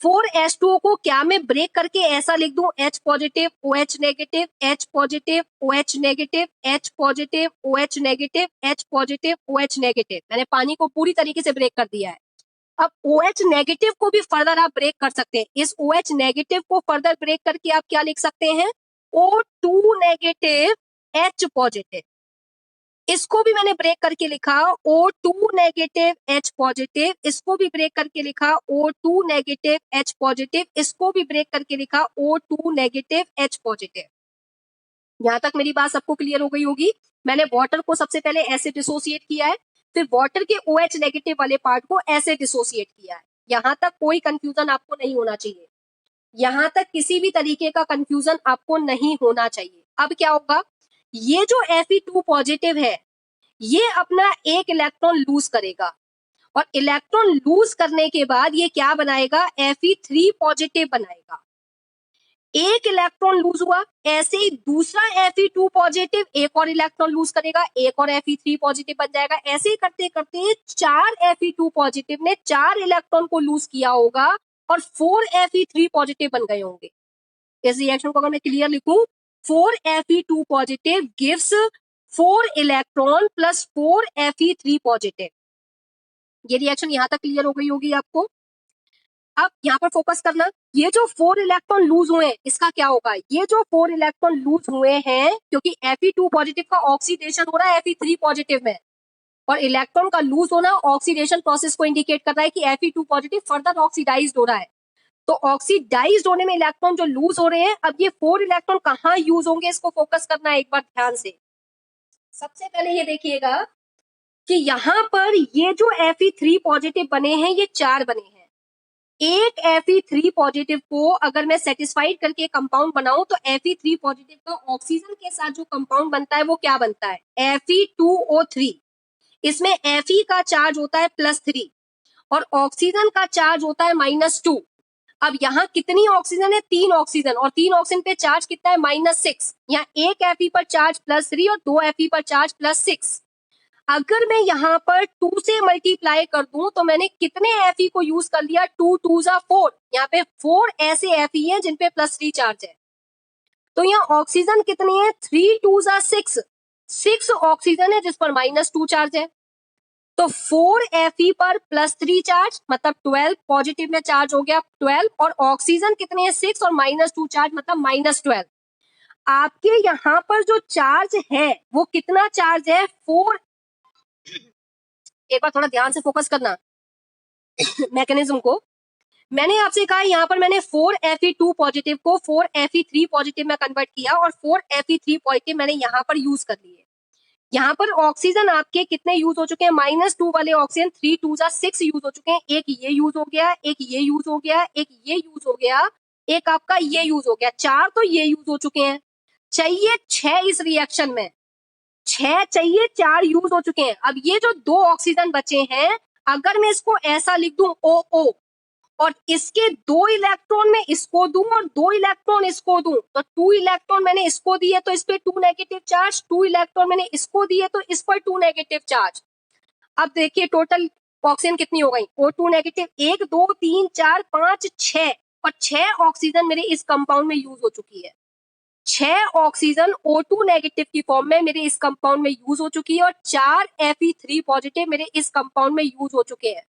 4H2O को क्या मैं ब्रेक करके ऐसा लिख दूं? H positive OH negative, H positive OH negative, H positive OH negative, H positive OH negative. मैंने पानी को पूरी तरीके से ब्रेक कर दिया है। अब OH नेगेटिव को भी फर्दर आप ब्रेक कर सकते हैं। इस OH नेगेटिव को फर्दर ब्रेक करके आप क्या लिख सकते हैं? O2 negative H positive. इसको भी मैंने ब्रेक करके लिखा O2 नेगेटिव H पॉजिटिव, इसको भी ब्रेक करके लिखा O2 नेगेटिव H पॉजिटिव, इसको भी ब्रेक करके लिखा O2 नेगेटिव H पॉजिटिव। यहां तक मेरी बात सबको क्लियर हो गई होगी। मैंने वाटर को सबसे पहले ऐसे डिसोसिएट किया है, फिर वाटर के OH नेगेटिव वाले पार्ट को ऐसे डिसोसिएट किया है। यहां तक कोई कंफ्यूजन आपको नहीं होना चाहिए, यहां तक किसी भी तरीके का कंफ्यूजन आपको नहीं होना चाहिए। अब क्या होगा? ये जो Fe2 पॉजिटिव है ये अपना एक इलेक्ट्रॉन लूज करेगा और इलेक्ट्रॉन लूज करने के बाद ये क्या बनाएगा? Fe3 पॉजिटिव बनाएगा। एक इलेक्ट्रॉन लूज हुआ, ऐसे ही दूसरा Fe2 पॉजिटिव एक और इलेक्ट्रॉन लूज करेगा, एक और Fe3 पॉजिटिव बन जाएगा। ऐसे ही करते करते 4 Fe2 पॉजिटिव ने 4 इलेक्ट्रॉन को लूज किया होगा और 4 Fe3 पॉजिटिव बन गए होंगे। इस रिएक्शन को अगर मैं क्लियर लिखूं, 4Fe2 positive gives 4 electron plus 4 Fe3 positive. ये रिएक्शन यहां तक क्लियर हो गई होगी आपको। अब यहाँ पर फोकस करना, ये जो 4 इलेक्ट्रॉन लूज हुए हैं इसका क्या होगा, ये जो 4 इलेक्ट्रॉन लूज हुए हैं क्योंकि Fe2 पॉजिटिव का ऑक्सीडेशन हो रहा है Fe3 पॉजिटिव में, और इलेक्ट्रॉन का लूज होना ऑक्सीडेशन प्रोसेस को इंडिकेट कर रहा है कि Fe2 पॉजिटिव फर्दर ऑक्सीडाइज्ड हो रहा है। तो ऑक्सीडाइज्ड होने में इलेक्ट्रॉन जो लूज हो रहे हैं, अब ये 4 इलेक्ट्रॉन कहाँ यूज होंगे इसको फोकस करना है एक बार ध्यान से। सबसे पहले ये देखिएगा कि यहाँ पर ये जो Fe3 पॉजिटिव बने हैं ये 4 बने हैं। एक Fe3 पॉजिटिव को अगर मैं सेटिस्फाइड करके कंपाउंड बनाऊं तो Fe3 पॉजिटिव का ऑक्सीजन के साथ जो कंपाउंड बनता है वो क्या बनता है, Fe2O3। इसमें Fe का चार्ज होता है +3 और ऑक्सीजन का चार्ज होता है -2। अब यहाँ कितनी ऑक्सीजन है, 3 ऑक्सीजन, और 3 ऑक्सीजन पे चार्ज कितना है, -6। यहाँ एक Fe पर चार्ज +3 और 2 Fe पर चार्ज +6। अगर मैं यहाँ पर 2 से मल्टीप्लाई कर दूं तो मैंने कितने Fe को यूज कर लिया, 2 2 4। यहाँ पे 4 ऐसे Fe हैं जिन पे +3 चार्ज है। तो यहाँ ऑक्सीजन कितनी है, 3 2 6। 6 ऑक्सीजन है जिस पर -2 चार्ज है। तो 4 Fe पर +3 चार्ज मतलब 12, पॉजिटिव में चार्ज हो गया 12, और ऑक्सीजन कितने हैं 6 और -2 चार्ज मतलब -12। आपके यहाँ पर जो चार्ज है वो कितना चार्ज है, 4। एक बार थोड़ा ध्यान से फोकस करना मैकेनिज्म को। मैंने आपसे कहा यहाँ पर मैंने 4 Fe2 पॉजिटिव को 4 Fe3 पॉजिटिव में कन्वर्ट किया और 4 Fe3 पॉजिटिव मैंने यहाँ पर यूज कर लिए। यहाँ पर ऑक्सीजन आपके कितने यूज हो चुके हैं, -2 वाले ऑक्सीजन 3 2 6 यूज हो चुके हैं। एक ये यूज हो गया, एक ये यूज हो गया, एक ये यूज हो गया, एक आपका ये यूज हो गया, 4 तो ये यूज हो चुके हैं। चाहिए 6 इस रिएक्शन में, 6 चाहिए, 4 यूज हो चुके हैं। अब ये जो 2 ऑक्सीजन बचे हैं, अगर मैं इसको ऐसा लिख दूं OO और इसके 2 इलेक्ट्रॉन में इसको दूं और 2 इलेक्ट्रॉन इसको दूं, तो 2 इलेक्ट्रॉन मैंने इसको दिए तो इस पे 2 नेगेटिव चार्ज, 2 इलेक्ट्रॉन मैंने इसको दिए तो इस पर 2 नेगेटिव चार्ज। अब देखिए टोटल ऑक्सीजन कितनी हो गई, O2 नेगेटिव 1 2 3 4 5 6, और 6 ऑक्सीजन मेरे इस कंपाउंड में यूज हो चुकी है। 6 ऑक्सीजन O2 नेगेटिव की फॉर्म में मेरे इस कंपाउंड में यूज हो चुकी है और 4 Fe3 पॉजिटिव मेरे इस कंपाउंड में यूज हो चुके हैं।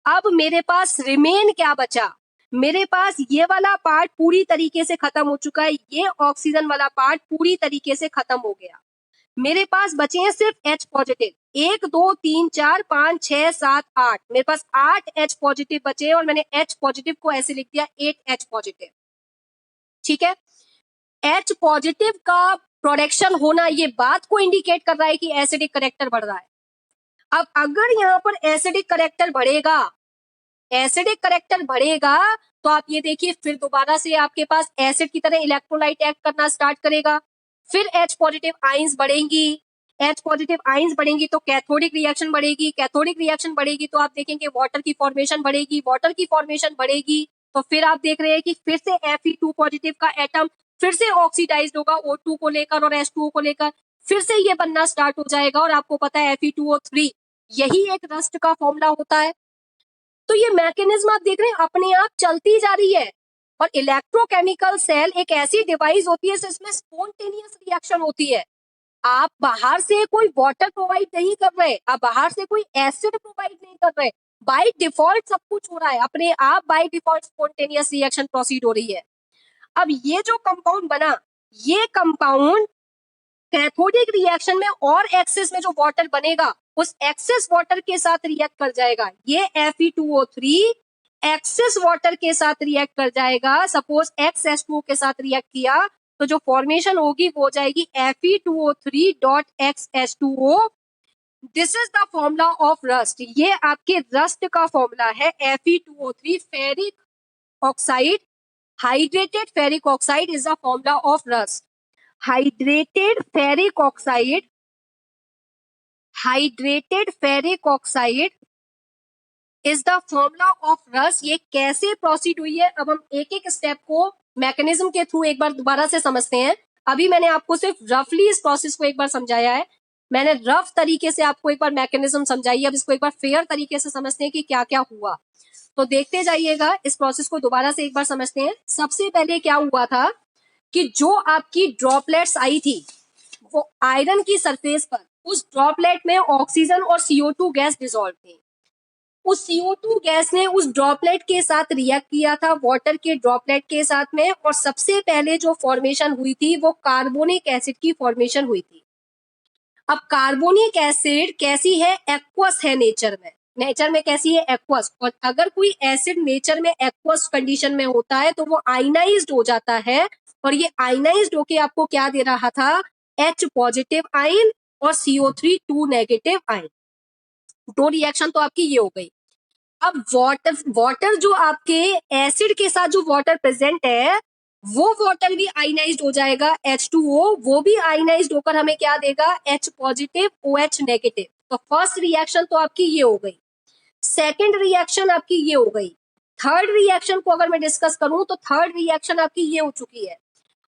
अब मेरे पास रिमेन क्या बचा, मेरे पास ये वाला पार्ट पूरी तरीके से खत्म हो चुका है, ये ऑक्सीजन वाला पार्ट पूरी तरीके से खत्म हो गया। मेरे पास बचे हैं सिर्फ H पॉजिटिव, 1 2 3 4 5 6 7 8, मेरे पास 8 H पॉजिटिव बचे हैं और मैंने H पॉजिटिव को ऐसे लिख दिया 8 H पॉजिटिव। ठीक है, H पॉजिटिव का प्रोडक्शन होना ये बात को इंडिकेट कर रहा है कि एसिडिक करेक्टर बढ़ रहा है। अब अगर यहाँ पर एसिडिक करेक्टर बढ़ेगा, एसिडिक करेक्टर बढ़ेगा तो आप ये देखिए फिर दोबारा से आपके पास एसिड की तरह इलेक्ट्रोलाइट एक्ट करना स्टार्ट करेगा, फिर H पॉजिटिव आइंस बढ़ेंगी, H पॉजिटिव आइंस बढ़ेंगी तो कैथोडिक रिएक्शन बढ़ेगी, कैथोडिक रिएक्शन बढ़ेगी तो आप देखेंगे वाटर की फॉर्मेशन बढ़ेगी, वाटर की फॉर्मेशन बढ़ेगी तो फिर आप देख रहे हैं कि फिर से Fe2 पॉजिटिव का एटम फिर से ऑक्सीडाइज्ड होगा O2 को लेकर और H2O को लेकर, फिर से ये बनना स्टार्ट हो जाएगा और आपको पता है Fe2O3 यही एक रस्ट का फॉर्मूला होता है। तो ये मैकेनिज्म आप देख रहे हैं अपने आप चलती जा रही है। और इलेक्ट्रोकेमिकल सेल एक ऐसी डिवाइस होती है जिसमें स्पॉन्टेनियस रिएक्शन होती है। आप बाहर से कोई वाटर प्रोवाइड नहीं कर रहे, आप बाहर से कोई एसिड प्रोवाइड नहीं कर रहे, बाय डिफॉल्ट सब कुछ हो रहा है, अपने आप by default spontaneous reaction proceed हो रही है। अब ये जो कंपाउंड बना, ये कंपाउंड कैथोडिक रिएक्शन में और एक्सेस में जो वाटर बनेगा उस एक्सेस वाटर के साथ रिएक्ट कर जाएगा। ये Fe2O3 एक्सेस वाटर के साथ रिएक्ट कर जाएगा। सपोज XH2O के साथ रिएक्ट किया तो जो फॉर्मेशन होगी वो हो जाएगी Fe2O3.XH2O। This is the formula of rust. ये आपके रस्ट का फॉर्मूला है Fe2O3 ferric oxide, hydrated ferric oxide is the formula of rust. Hydrated ferric oxide, hydrated ferric oxide is the formula of rust. ये कैसे proceed हुई है, अब हम एक एक स्टेप को मैकेनिज्म के थ्रू एक बार दोबारा से समझते हैं। अभी मैंने आपको सिर्फ रफली इस प्रोसेस को एक बार समझाया है, मैंने रफ तरीके से आपको एक बार मैकेनिज्म समझाई है। अब इसको एक बार फेयर तरीके से समझते हैं कि क्या क्या हुआ, तो देखते जाइएगा। इस प्रोसेस को दोबारा से एक बार समझते हैं। सबसे पहले क्या हुआ था, कि जो आपकी ड्रॉपलेट्स आई थी वो आयरन की सरफेस पर, उस ड्रॉपलेट में ऑक्सीजन और CO2 गैस डिसॉल्व थी। उस CO2 गैस ने उस ड्रॉपलेट के साथ रिएक्ट किया था, वाटर के ड्रॉपलेट के साथ में, और सबसे पहले जो फॉर्मेशन हुई थी वो कार्बोनिक एसिड की फॉर्मेशन हुई थी। अब कार्बोनिक एसिड कैसी है? एक्वस है नेचर में। नेचर में कैसी है? एक्वस। और अगर कोई एसिड नेचर में एक्वस कंडीशन में होता है तो वो आयनाइज्ड हो जाता है, और ये आयनाइज्ड होके आपको क्या दे रहा था? H पॉजिटिव आयन और CO3 2 नेगेटिव आयन। दो रिएक्शन तो आपकी ये हो गई। अब वाटर जो आपके एसिड के साथ जो वाटर प्रेजेंट है वो वाटर भी आयनाइज्ड हो जाएगा, H2O, वो भी आयनाइज्ड होकर हमें क्या देगा? H positive OH negative. तो फर्स्ट रिएक्शन तो आपकी ये हो गई। सेकंड रिएक्शन आपकी ये हो गई। थर्ड रिएक्शन को अगर मैं डिस्कस करूं तो थर्ड रिएक्शन आपकी ये हो चुकी है।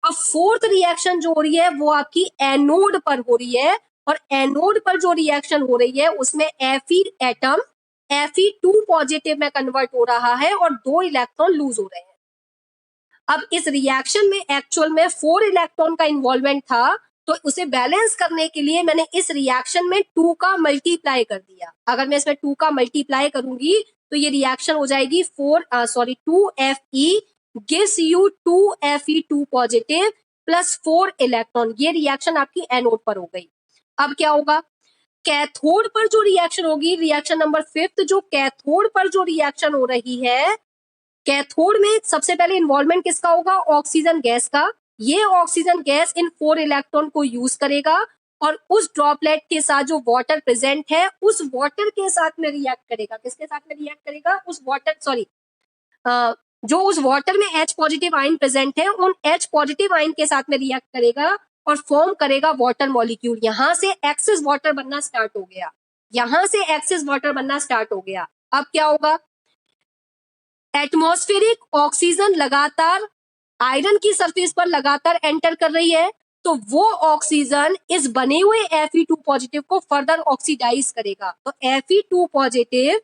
अब फोर्थ रिएक्शन जो हो रही है वो आपकी एनोड पर हो रही है, और एनोड पर जो रिएक्शन हो रही है उसमें Fe एटम Fe2 पॉजिटिव में कन्वर्ट हो रहा है और 2 इलेक्ट्रॉन लूज हो रहे हैं। अब इस रिएक्शन में एक्चुअल में 4 इलेक्ट्रॉन का इन्वॉल्वमेंट था, तो उसे बैलेंस करने के लिए मैंने इस रिएक्शन में 2 का मल्टीप्लाई कर दिया। अगर मैं इसमें 2 का मल्टीप्लाई करूंगी तो ये रिएक्शन हो जाएगी 2Fe gives you 2Fe2 positive plus 4 electron. ये रिएक्शन आपकी एनोड पर हो गई। अब क्या होगा? कैथोड पर जो रिएक्शन होगी, रिएक्शन नंबर 5, जो कैथोड पर जो रिएक्शन हो रही है, कैथोड में सबसे पहले इन्वॉल्वमेंट किसका होगा? ऑक्सीजन गैस का। ये ऑक्सीजन गैस इन 4 इलेक्ट्रॉन को यूज करेगा और उस ड्रॉपलेट के साथ जो वाटर प्रेजेंट है उस वाटर के साथ में रिएक्ट करेगा। किसके साथ में रिएक्ट करेगा? उस वाटर, जो उस वाटर में H पॉजिटिव आयन प्रेजेंट है उन H पॉजिटिव आयन के साथ में रिएक्ट करेगा और फॉर्म करेगा वाटर मॉलिक्यूल। यहां से एक्सेस वाटर बनना स्टार्ट हो गया। यहां से एक्सेस वाटर बनना स्टार्ट हो गया। अब क्या होगा? एटमॉस्फेरिक ऑक्सीजन लगातार आयरन की सरफेस पर लगातार एंटर कर रही है, तो वो ऑक्सीजन इस बने हुए Fe2 पॉजिटिव को फर्दर ऑक्सीडाइज करेगा। तो Fe2 पॉजिटिव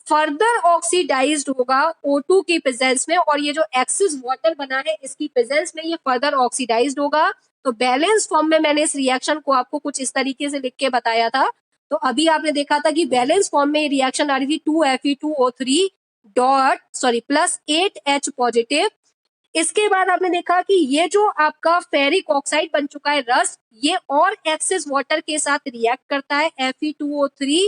फर्दर ऑक्सीडाइज्ड होगा O2 की प्रेजेंस में, और ये जो एक्सेस वाटर बना है इसकी प्रेजेंस में ये फर्दर ऑक्सीडाइज्ड होगा। तो बैलेंस फॉर्म में मैंने इस रिएक्शन को आपको कुछ इस तरीके से लिख के बताया था। तो अभी आपने देखा था कि बैलेंस फॉर्म में रिएक्शन आ रही थी 2Fe2O3 प्लस 8H पॉजिटिव। इसके बाद आपने देखा कि ये जो आपका फेरिक ऑक्साइड बन चुका है रस्ट, ये और एक्सेस वाटर के साथ रिएक्ट करता है Fe2O3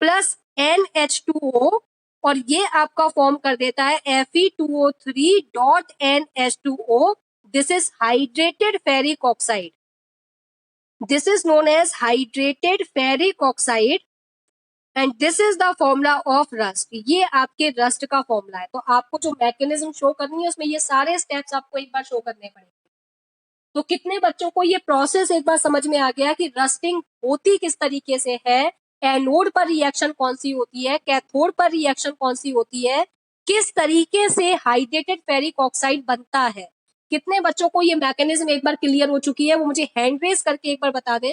प्लस NH2O, और ये आपका फॉर्म कर देता है Fe2O3 dot NH2O। This is hydrated ferric oxide. This is known as hydrated ferric oxide and this is the formula of rust. ये आपके रस्ट का फॉर्मूला है। तो आपको जो मैकेनिज्म शो करनी है उसमें ये सारे स्टेप्स आपको एक बार शो करने पड़ेंगे। तो कितने बच्चों को ये प्रोसेस एक बार समझ में आ गया कि रस्टिंग होती किस तरीके से है, एनोड पर रिएक्शन कौन सी होती है, कैथोड पर रिएक्शन कौन सी होती है, किस तरीके से हाइड्रेटेड फेरिक ऑक्साइड बनता है। कितने बच्चों को ये मैकेनिज्म एक बार क्लियर हो चुकी है? वो मुझे हैंड रेज करके एक बार बता दें।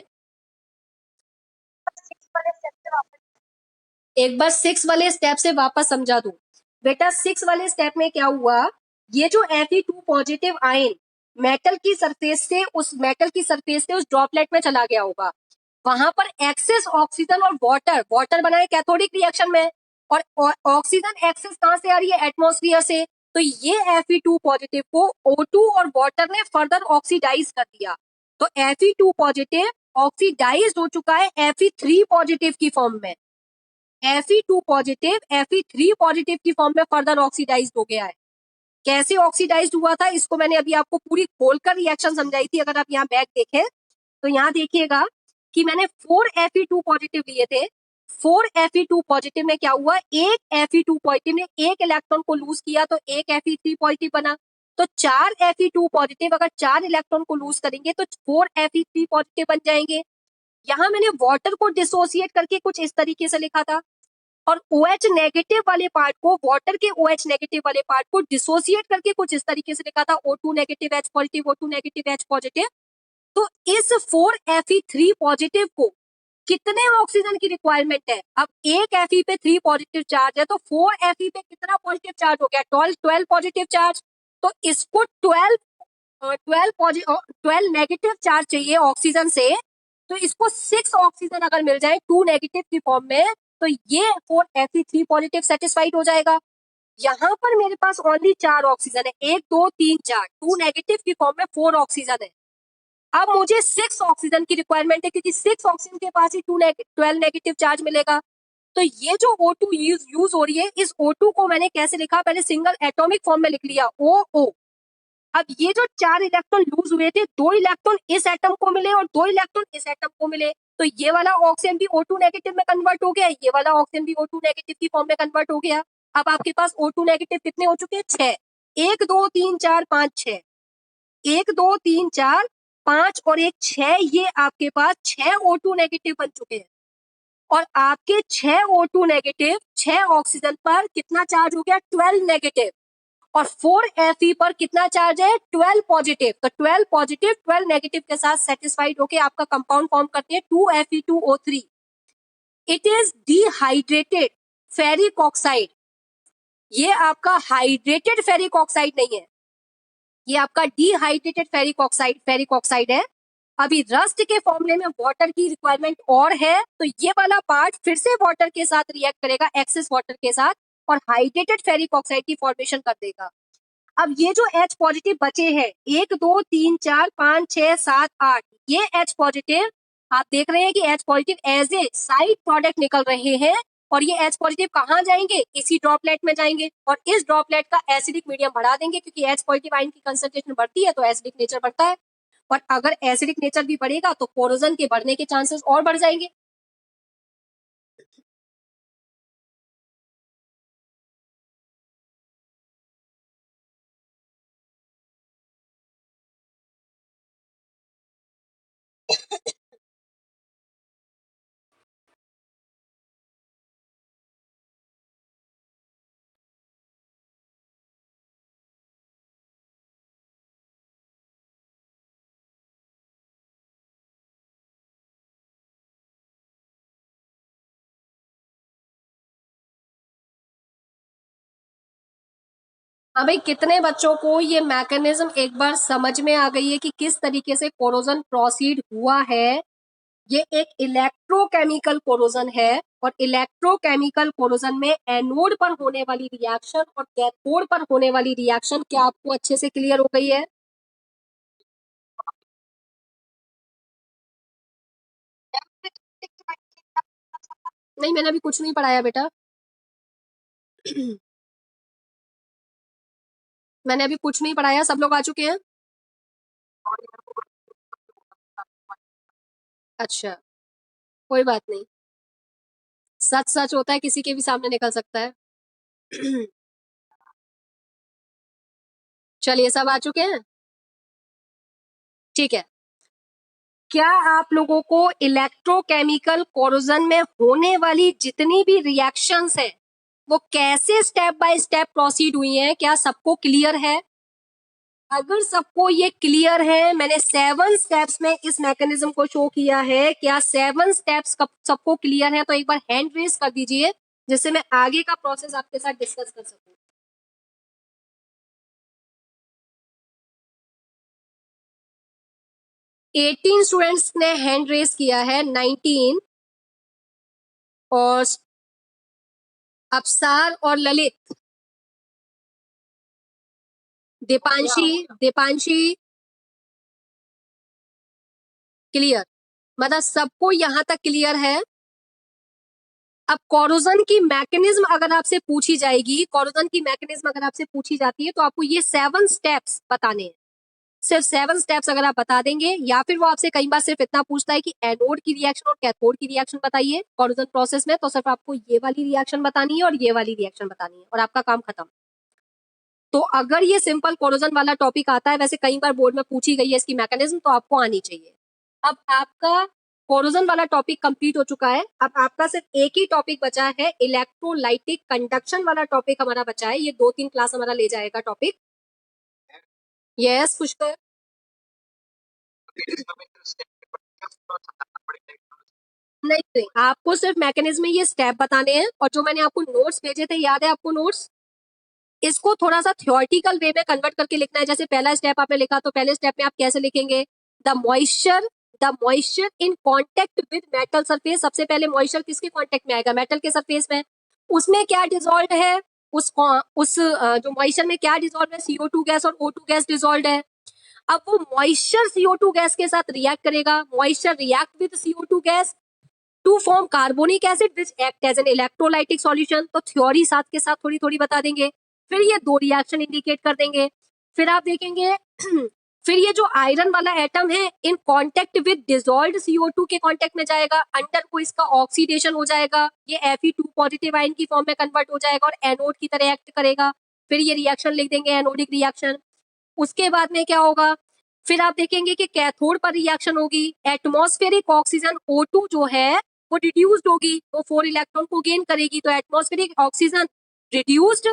एक बार 6 वाले स्टेप से वापस समझा दूं। बेटा 6 वाले स्टेप में क्या हुआ? ये जो Fe2 पॉजिटिव आयन मेटल की सरफेस से उस ड्रॉपलेट में चला गया होगा। वहां पर एक्सेस ऑक्सीजन और वाटर बनाए कैथोडिक रिएक्शन में, और ऑक्सीजन एक्सेस कहां से आ रही है? एटमॉस्फेयर से। तो ये Fe2 पॉजिटिव को O2 और वाटर ने फर्दर ऑक्सीडाइज कर दिया। तो Fe2 पॉजिटिव ऑक्सीडाइज हो चुका है Fe3 पॉजिटिव की फॉर्म में। Fe2 पॉजिटिव Fe3 पॉजिटिव की फॉर्म में फर्दर ऑक्सीडाइज हो गया है। कैसे ऑक्सीडाइज हुआ था इसको मैंने अभी आपको पूरी खोलकर रिएक्शन समझाई थी। अगर आप यहाँ बैक देखें तो यहाँ देखिएगा कि मैंने 4 Fe2 पॉजिटिव लिए थे। 4 Fe2 पॉजिटिव में क्या हुआ? एक Fe2 पॉजिटिव ने एक इलेक्ट्रॉन को लूज किया तो एक Fe3 पॉजिटिव बना। तो 4 Fe2 पॉजिटिव अगर 4 इलेक्ट्रॉन को लूज करेंगे तो 4 Fe3 पॉजिटिव बन जाएंगे। यहाँ मैंने वाटर को डिसोसिएट करके कुछ इस तरीके से लिखा था, और OH नेगेटिव वाले पार्ट को, वाटर के OH नेगेटिव वाले पार्ट को डिसोसिएट करके कुछ इस तरीके से लिखा था O2 negative H positive, O2 negative H positive. तो इस 4 Fe3 पॉजिटिव को कितने ऑक्सीजन की रिक्वायरमेंट है? अब एक Fe पे 3 पॉजिटिव चार्ज है तो 4 Fe पे कितना पॉजिटिव चार्ज हो गया? 12 पॉजिटिव चार्ज। तो इसको 12 12 नेगेटिव चार्ज चाहिए ऑक्सीजन से, तो इसको 6 ऑक्सीजन अगर मिल जाए 2 नेगेटिव की फॉर्म में, तो ये 4Fe3 पॉजिटिव सेटिस्फाइड हो जाएगा। यहाँ पर मेरे पास ओनली 4 ऑक्सीजन है, 1 2 3 4, 2 नेगेटिव की फॉर्म में 4 ऑक्सीजन है। अब मुझे 6 ऑक्सीजन की रिक्वायरमेंट है, क्योंकि 6 ऑक्सीजन के पास ही 12 नेगेटिव चार्ज मिलेगा। तो ये जो O2 यूज हो रही है, इस O2 को मैंने कैसे लिखा, पहले सिंगल एटॉमिक फॉर्म में लिख लिया OO। अब ये जो 4 इलेक्ट्रॉन लूज हुए थे, 2 इलेक्ट्रॉन इस एटम को मिले और 2 इलेक्ट्रॉन इस एटम को मिले, तो ये वाला ऑक्सीजन भी O2 नेगेटिव में कन्वर्ट हो गया, ये वाला ऑक्सीजन भी O2 नेगेटिव की फॉर्म में कन्वर्ट हो गया। अब आपके पास O2 नेगेटिव कितने हो चुके हैं, 6, 1 2 3 4 5 6, 1 2 3 4 5 और 1 6, ये आपके पास 6 O2 नेगेटिव बन चुके हैं। और आपके 6 O2 नेगेटिव 6 ऑक्सीजन पर कितना चार्ज हो गया, 12 नेगेटिव, और 4Fe पर कितना चार्ज है, 12 पॉजिटिव। तो 12 पॉजिटिव 12 नेगेटिव के साथ सेटिस्फाइड होके आपका कंपाउंड फॉर्म करते हैं 2Fe2O3। It is dehydrated ferric oxide. ये आपका हाइड्रेटेड फेरिक ऑक्साइड नहीं है, ये आपका डिहाइड्रेटेड फेरिक ऑक्साइड है। अभी रस्ट के फॉर्मूले में वाटर की रिक्वायरमेंट और है, तो ये वाला पार्ट फिर से वाटर के साथ रिएक्ट करेगा, एक्सेस वाटर के साथ, और हाइड्रेटेड फेरिक ऑक्साइड की फॉर्मेशन कर देगा। अब ये जो H पॉजिटिव बचे हैं, 1 2 3 4 5 6 7 8, ये H पॉजिटिव आप देख रहे हैं कि H positive as a side product निकल रहे हैं, और ये H पॉजिटिव कहाँ जाएंगे, इसी ड्रॉपलेट में जाएंगे, और इस ड्रॉपलेट का एसिडिक मीडियम बढ़ा देंगे, क्योंकि H पॉजिटिव आयन की कंसंट्रेशन बढ़ती है तो एसिडिक नेचर बढ़ता है, और अगर एसिडिक नेचर भी बढ़ेगा तो कोरोजन के बढ़ने के चांसेस और बढ़ जाएंगे। हाँ भाई, कितने बच्चों को ये मैकेनिज्म एक बार समझ में आ गई है कि किस तरीके से कोरोजन प्रोसीड हुआ है। ये एक इलेक्ट्रोकेमिकल कोरोजन है, और इलेक्ट्रोकेमिकल कोरोजन में एनोड पर होने वाली रिएक्शन और कैथोड पर होने वाली रिएक्शन क्या आपको अच्छे से क्लियर हो गई है? नहीं, मैंने अभी कुछ नहीं पढ़ाया बेटा। मैंने अभी कुछ नहीं पढ़ाया, सब लोग आ चुके हैं। अच्छा, कोई बात नहीं, सच सच होता है, किसी के भी सामने निकल सकता है। चलिए, सब आ चुके हैं, ठीक है। क्या आप लोगों को इलेक्ट्रोकेमिकल कोरोजन में होने वाली जितनी भी रिएक्शंस है, वो कैसे स्टेप बाय स्टेप प्रोसीड हुई हैं, क्या सबको क्लियर है? अगर सबको ये क्लियर है, मैंने 7 स्टेप्स में इस मैकेनिज्म को शो किया है, क्या 7 स्टेप्स सबको क्लियर है? तो एक बार हैंड रेज कर दीजिए, जिससे मैं आगे का प्रोसेस आपके साथ डिस्कस कर सकूं। 18 स्टूडेंट्स ने हैंड रेज किया है, 19, और अफसार और ललित, दीपांशी क्लियर, मतलब सबको यहां तक क्लियर है। अब कोरोजन की मैकेनिज्म अगर आपसे पूछी जाएगी, कोरोजन की मैकेनिज्म अगर आपसे पूछी जाती है, तो आपको ये 7 स्टेप्स बताने हैं। सिर्फ 7 स्टेप्स अगर आप बता देंगे, या फिर वो आपसे कई बार सिर्फ इतना पूछता है कि एनोड की रिएक्शन और कैथोड की रिएक्शन बताइए कोरोजन प्रोसेस में, तो सिर्फ आपको ये वाली रिएक्शन बतानी है और ये वाली रिएक्शन बतानी है, और आपका काम खत्म। तो अगर ये सिंपल कोरोजन वाला टॉपिक आता है, वैसे कई बार बोर्ड में पूछी गई है इसकी मैकेनिज्म, तो आपको आनी चाहिए। अब आपका कोरोजन वाला टॉपिक कंप्लीट हो चुका है, अब आपका सिर्फ एक ही टॉपिक बचा है, इलेक्ट्रोलाइटिक कंडक्शन वाला टॉपिक हमारा बचा है। ये 2-3 क्लास हमारा ले जाएगा टॉपिक। यस पुष्कर। नहीं नहीं, आपको सिर्फ मैकेनिज्म में ये स्टेप बताने हैं, और जो मैंने आपको नोट्स भेजे थे, याद है आपको नोट्स? इसको थोड़ा सा थ्योरेटिकल वे में कन्वर्ट करके लिखना है। जैसे पहला स्टेप आपने लिखा तो पहले स्टेप में आप कैसे लिखेंगे, the moisture in contact with metal surface. सबसे पहले मॉइस्चर किसके कांटेक्ट में आएगा, मेटल के सरफेस में। उसमें क्या डिसॉल्व है, जो मॉइस्चर में क्या डिसॉल्व है, CO2 गैस और O2 गैस डिसॉल्व है। अब वो मॉइस्चर CO2 गैस के साथ रिएक्ट करेगा, moisture react with CO2 gas to form carbonic acid which act as an electrolytic solution. तो थ्योरी साथ के साथ थोड़ी थोड़ी बता देंगे, फिर ये दो रिएक्शन इंडिकेट कर देंगे। फिर आप देखेंगे फिर ये जो आयरन वाला एटम है in contact with dissolved CO2 के कांटेक्ट में जाएगा, अंडर को इसका ऑक्सीडेशन हो जाएगा, ये Fe2 पॉजिटिव आयन की फॉर्म में कन्वर्ट हो जाएगा और एनोड की तरह एक्ट करेगा। फिर ये रिएक्शन लिख देंगे, एनोडिक रिएक्शन। उसके बाद में क्या होगा, फिर आप देखेंगे कि कैथोड पर रिएक्शन होगी, एटमॉस्फेरिक ऑक्सीजन O2 जो है वो रिड्यूस्ड होगी, वो 4 इलेक्ट्रॉन को गेन करेगी। तो atmospheric oxygen reduced,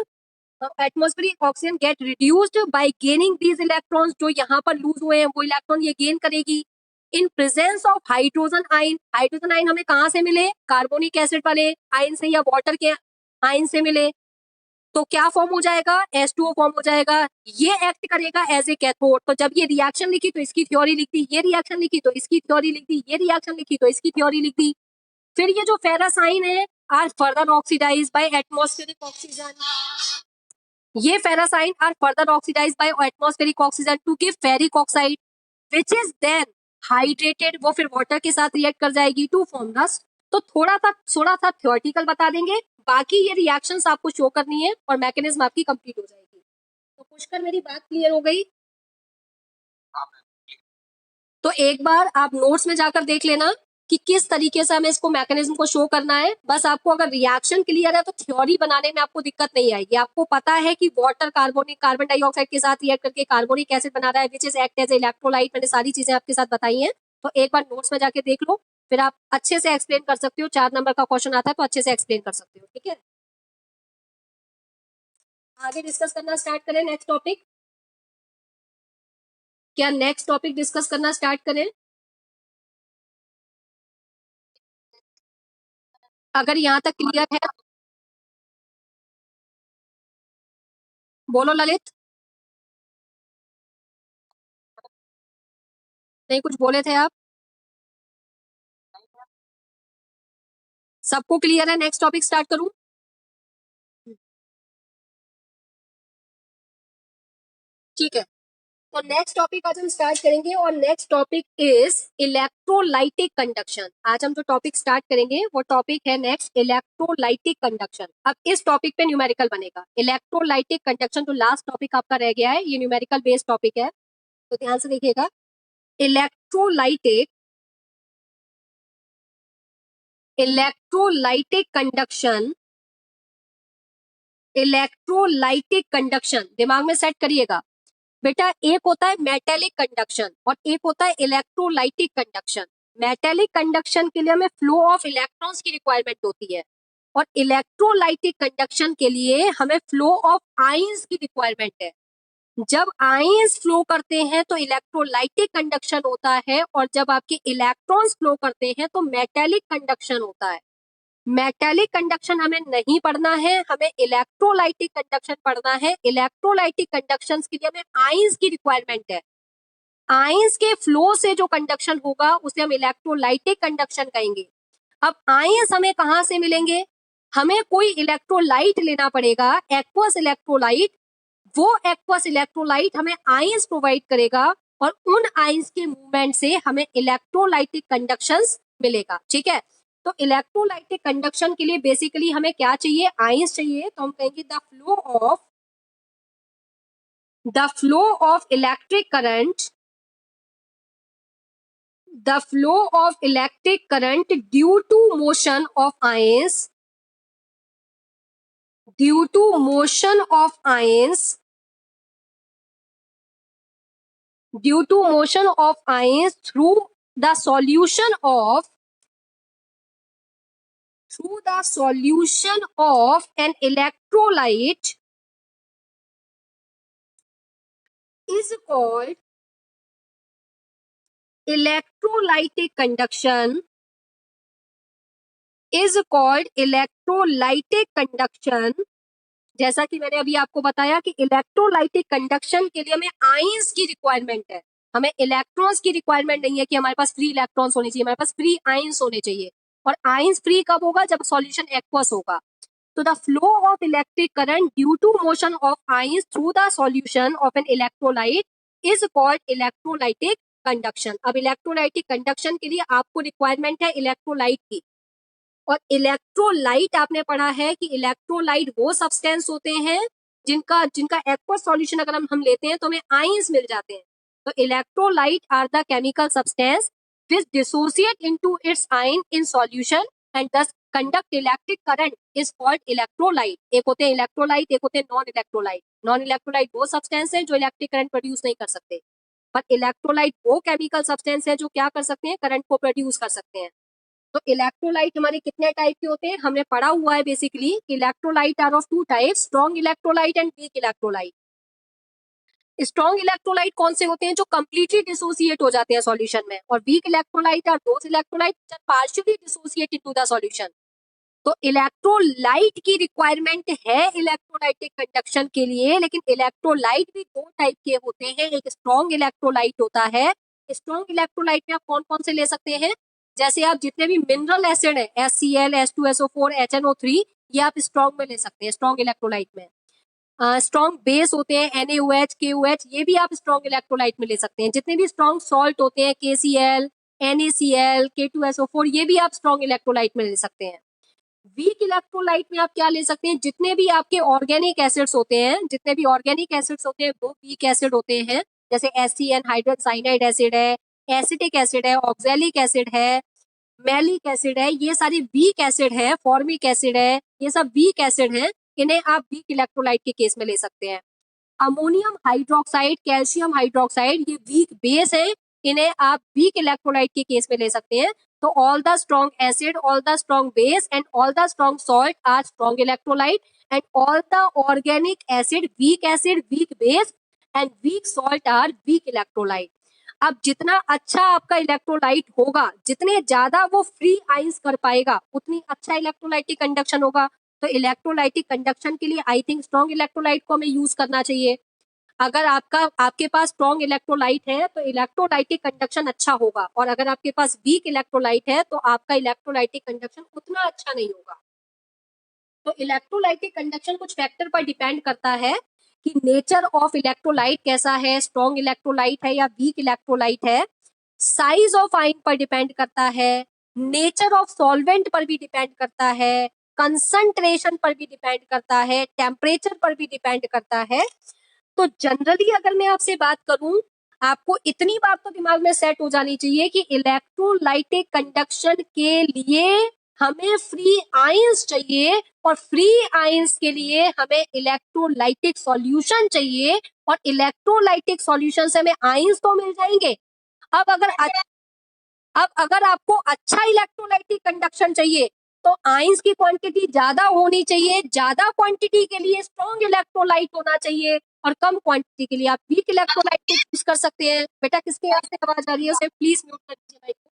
atmospheric oxygen gate reduced by gaining these electrons. जो यहाँ पर लूज हुए हैं वो इलेक्ट्रॉन ये गेन करेगी। In presence of hydrogen ion, hydrogen ion हमें कहाँ से मिले, कार्बोनिक एसिड वाले आयन से या वाटर के आयन से मिले। तो क्या फॉर्म हो जाएगा, H2O फॉर्म हो जाएगा। ये एक्ट करेगा एज ए कैथोड। तो जब ये रिएक्शन लिखी तो इसकी थ्योरी लिख दी, ये रिएक्शन लिखी तो इसकी थ्योरी लिख दी, ये रिएक्शन लिखी तो इसकी थ्योरी लिख दी। फिर ये जो फेरस आयन है are further oxidise by atmospheric oxygen, ये ferrous ion are further oxidise by atmospheric oxygen to give ferric oxide which is then hydrated. वो फिर वाटर के साथ रिएक्ट कर जाएगी टू फॉर्म रस्ट। तो थोड़ा सा थ्योरेटिकल बता देंगे, बाकी ये रिएक्शंस आपको शो करनी है और मैकेनिज्म आपकी कंप्लीट हो जाएगी। तो पुष्कर मेरी बात क्लियर हो गई? तो एक बार आप नोट्स में जाकर देख लेना कि किस तरीके से हमें इसको मैकेनिज्म को शो करना है। बस आपको अगर रिएक्शन क्लियर है तो थ्योरी बनाने में आपको दिक्कत नहीं आएगी। आपको पता है कि वाटर कार्बन डाइऑक्साइड के साथ रिएक्ट करके कार्बोनिक एसिड बना रहा है which is act as electrolyte. मैंने सारी चीजें आपके साथ बताई हैं, तो एक बार नोट्स में जाके देख लो, फिर आप अच्छे से एक्सप्लेन कर सकते हो। 4 नंबर का क्वेश्चन आता है तो अच्छे से एक्सप्लेन कर सकते हो। ठीक है, आगे डिस्कस करना स्टार्ट करें नेक्स्ट टॉपिक। क्या नेक्स्ट टॉपिक डिस्कस करना स्टार्ट करें? अगर यहाँ तक क्लियर है बोलो ललित। नहीं, कुछ बोले थे आप? सबको क्लियर है, नेक्स्ट टॉपिक स्टार्ट करूं? ठीक है, तो नेक्स्ट टॉपिक आज हम स्टार्ट करेंगे और next topic is electrolytic conduction. आज हम जो टॉपिक स्टार्ट करेंगे वो टॉपिक है नेक्स्ट इलेक्ट्रोलाइटिक कंडक्शन। अब इस टॉपिक पे न्यूमेरिकल बनेगा। इलेक्ट्रोलाइटिक कंडक्शन जो लास्ट टॉपिक आपका रह गया है ये न्यूमेरिकल बेस्ड टॉपिक है, तो ध्यान से देखिएगा। Electrolytic electrolytic conduction, electrolytic conduction दिमाग में सेट करिएगा बेटा। एक होता है मेटेलिक कंडक्शन और एक होता है इलेक्ट्रोलाइटिक कंडक्शन। मेटेलिक कंडक्शन के लिए हमें फ्लो ऑफ इलेक्ट्रॉन्स की रिक्वायरमेंट होती है और इलेक्ट्रोलाइटिक कंडक्शन के लिए हमें फ्लो ऑफ आयंस की रिक्वायरमेंट है। जब आयंस फ्लो करते हैं तो इलेक्ट्रोलाइटिक कंडक्शन होता है और जब आपके इलेक्ट्रॉन्स फ्लो करते हैं तो मेटेलिक कंडक्शन होता है। मेटेलिक कंडक्शन हमें नहीं पढ़ना है, हमें इलेक्ट्रोलाइटिक कंडक्शन पढ़ना है। इलेक्ट्रोलाइटिक कंडक्शन के लिए हमें आयंस की रिक्वायरमेंट है। आयंस के फ्लो से जो कंडक्शन होगा उसे हम इलेक्ट्रोलाइटिक कंडक्शन कहेंगे। अब आयंस हमें कहां से मिलेंगे, हमें कोई इलेक्ट्रोलाइट लेना पड़ेगा, एक्वस इलेक्ट्रोलाइट। वो एक्वस इलेक्ट्रोलाइट हमें आयंस प्रोवाइड करेगा और उन आयंस के मूवमेंट से हमें इलेक्ट्रोलाइटिक कंडक्शंस मिलेगा। ठीक है, तो इलेक्ट्रोलाइटिक कंडक्शन के लिए बेसिकली हमें क्या चाहिए, आयंस चाहिए। तो हम कहेंगे the flow of electric current, the flow of electric current due to motion of ions, due to motion of ions, due to motion of ions through the solution of, through the solution of an electrolyte is called electrolytic conduction, is called electrolytic conduction जैसा कि मैंने अभी आपको बताया कि electrolytic conduction के लिए हमें आयंस की रिक्वायरमेंट है, हमें इलेक्ट्रॉन्स की रिक्वायरमेंट नहीं है कि हमारे पास फ्री इलेक्ट्रॉन्स होने चाहिए, हमारे पास फ्री आयंस होने चाहिए। और आयंस फ्री कब होगा? जब सॉल्यूशन एक्वस होगा। तो the flow of electric current due to motion of ions through the solution of an electrolyte is called electrolytic conduction. अब इलेक्ट्रोलाइटिक कंडक्शन के लिए आपको रिक्वायरमेंट है इलेक्ट्रोलाइट की। और इलेक्ट्रोलाइट आपने पढ़ा है कि इलेक्ट्रोलाइट वो सब्सटेंस होते हैं जिनका जिनका एक्वस सॉल्यूशन अगर हम लेते हैं तो हमें आयंस मिल जाते हैं। तो electrolyte are the chemical substance which dissociate into its ion in solution and thus conduct electric current is called electrolyte। एक होते हैं इलेक्ट्रोलाइट, एक होते हैं नॉन इलेक्ट्रोलाइट। नॉन इलेक्ट्रोलाइट वो सब्सटेंस है जो इलेक्ट्रिक करंट प्रोड्यूस नहीं कर सकते, पर इलेक्ट्रोलाइट वो केमिकल सब्सटेंस है जो क्या कर सकते हैं? करंट को प्रोड्यूस कर सकते हैं। तो इलेक्ट्रोलाइट हमारे कितने टाइप के होते हैं? हमने पढ़ा हुआ है basically electrolyte are of two types, strong electrolyte and weak electrolyte. Strong electrolyte कौन से होते हैं? जो कंप्लीटली डिसोसिएट हो जाते हैं सॉल्यूशन में। और weak electrolyte are those electrolyte which are partially dissociate into the solution. तो इलेक्ट्रोलाइट की रिक्वायरमेंट है इलेक्ट्रोलाइटिक कंडक्शन के लिए, लेकिन इलेक्ट्रोलाइट भी दो टाइप के होते हैं। एक स्ट्रॉन्ग इलेक्ट्रोलाइट होता है। स्ट्रॉन्ग इलेक्ट्रोलाइट में आप कौन कौन से ले सकते हैं? जैसे आप जितने भी मिनरल एसिड है HCl, H2SO4, HNO3, ये आप स्ट्रॉन्ग में ले सकते हैं स्ट्रॉन्ग इलेक्ट्रोलाइट में। स्ट्रॉन्ग बेस होते हैं NaOH, KOH, ये भी आप स्ट्रॉन्ग इलेक्ट्रोलाइट में ले सकते हैं। जितने भी स्ट्रॉन्ग सॉल्ट होते हैं KCl, NaCl, K2SO4, ये भी आप स्ट्रॉन्ग इलेक्ट्रोलाइट में ले सकते हैं। वीक इलेक्ट्रोलाइट में आप क्या ले सकते हैं? जितने भी आपके ऑर्गेनिक एसिड्स होते हैं, जितने भी ऑर्गेनिक एसिड्स होते हैं वो वीक एसिड होते हैं। जैसे HCN हाइड्रोजन साइनाइड एसिड है, एसिटिक एसिड है, ऑक्सैलिक एसिड है, मैलिक एसिड है, ये सारी वीक एसिड है, फॉर्मिक एसिड है, ये सब वीक एसिड हैं। इन्हें आप वीक इलेक्ट्रोलाइट के केस में ले सकते हैं। अमोनियम हाइड्रोक्साइड, कैल्शियम हाइड्रोक्साइड, ये वीक बेस है, इन्हें आप वीक इलेक्ट्रोलाइट के केस में ले सकते हैं। तो all the strong acid, all the strong base and all the strong salt are strong electrolyte and all the organic acid, weak base and weak salt are weak electrolyte. अब जितना अच्छा आपका इलेक्ट्रोलाइट होगा, जितने ज्यादा वो फ्री आइंस कर पाएगा, उतनी अच्छा इलेक्ट्रोलाइटिक कंडक्शन होगा। तो इलेक्ट्रोलाइटिक कंडक्शन के लिए आई थिंक स्ट्रॉन्ग इलेक्ट्रोलाइट को हमें यूज करना चाहिए। अगर आपके पास स्ट्रॉन्ग इलेक्ट्रोलाइट है तो इलेक्ट्रोलाइटिक कंडक्शन अच्छा होगा, और अगर आपके पास वीक इलेक्ट्रोलाइट है तो आपका इलेक्ट्रोलाइटिक कंडक्शन उतना अच्छा नहीं होगा। तो इलेक्ट्रोलाइटिक कंडक्शन कुछ फैक्टर पर डिपेंड करता है कि नेचर ऑफ इलेक्ट्रोलाइट कैसा है, स्ट्रॉन्ग इलेक्ट्रोलाइट है या वीक इलेक्ट्रोलाइट है। साइज ऑफ आयन पर डिपेंड करता है, नेचर ऑफ सॉल्वेंट पर भी डिपेंड करता है, कंसंट्रेशन पर भी डिपेंड करता है, टेम्परेचर पर भी डिपेंड करता है। तो जनरली अगर मैं आपसे बात करूं, आपको इतनी बात तो दिमाग में सेट हो जानी चाहिए कि इलेक्ट्रोलाइटिक कंडक्शन के लिए हमें फ्री आयंस चाहिए, और फ्री आयंस के लिए हमें इलेक्ट्रोलाइटिक सॉल्यूशन चाहिए, और इलेक्ट्रोलाइटिक सॉल्यूशन से हमें आयंस तो मिल जाएंगे। अब अगर आपको अच्छा इलेक्ट्रोलाइटिक कंडक्शन चाहिए तो आयंस की क्वांटिटी ज्यादा होनी चाहिए। ज्यादा क्वांटिटी के लिए स्ट्रॉन्ग इलेक्ट्रोलाइट होना चाहिए, और कम क्वांटिटी के लिए आप वीक इलेक्ट्रोलाइट यूज कर सकते हैं। बेटा किसके यहाँ से आवाज आ रही है उसे प्लीज म्यूट कर दीजिए माइक को।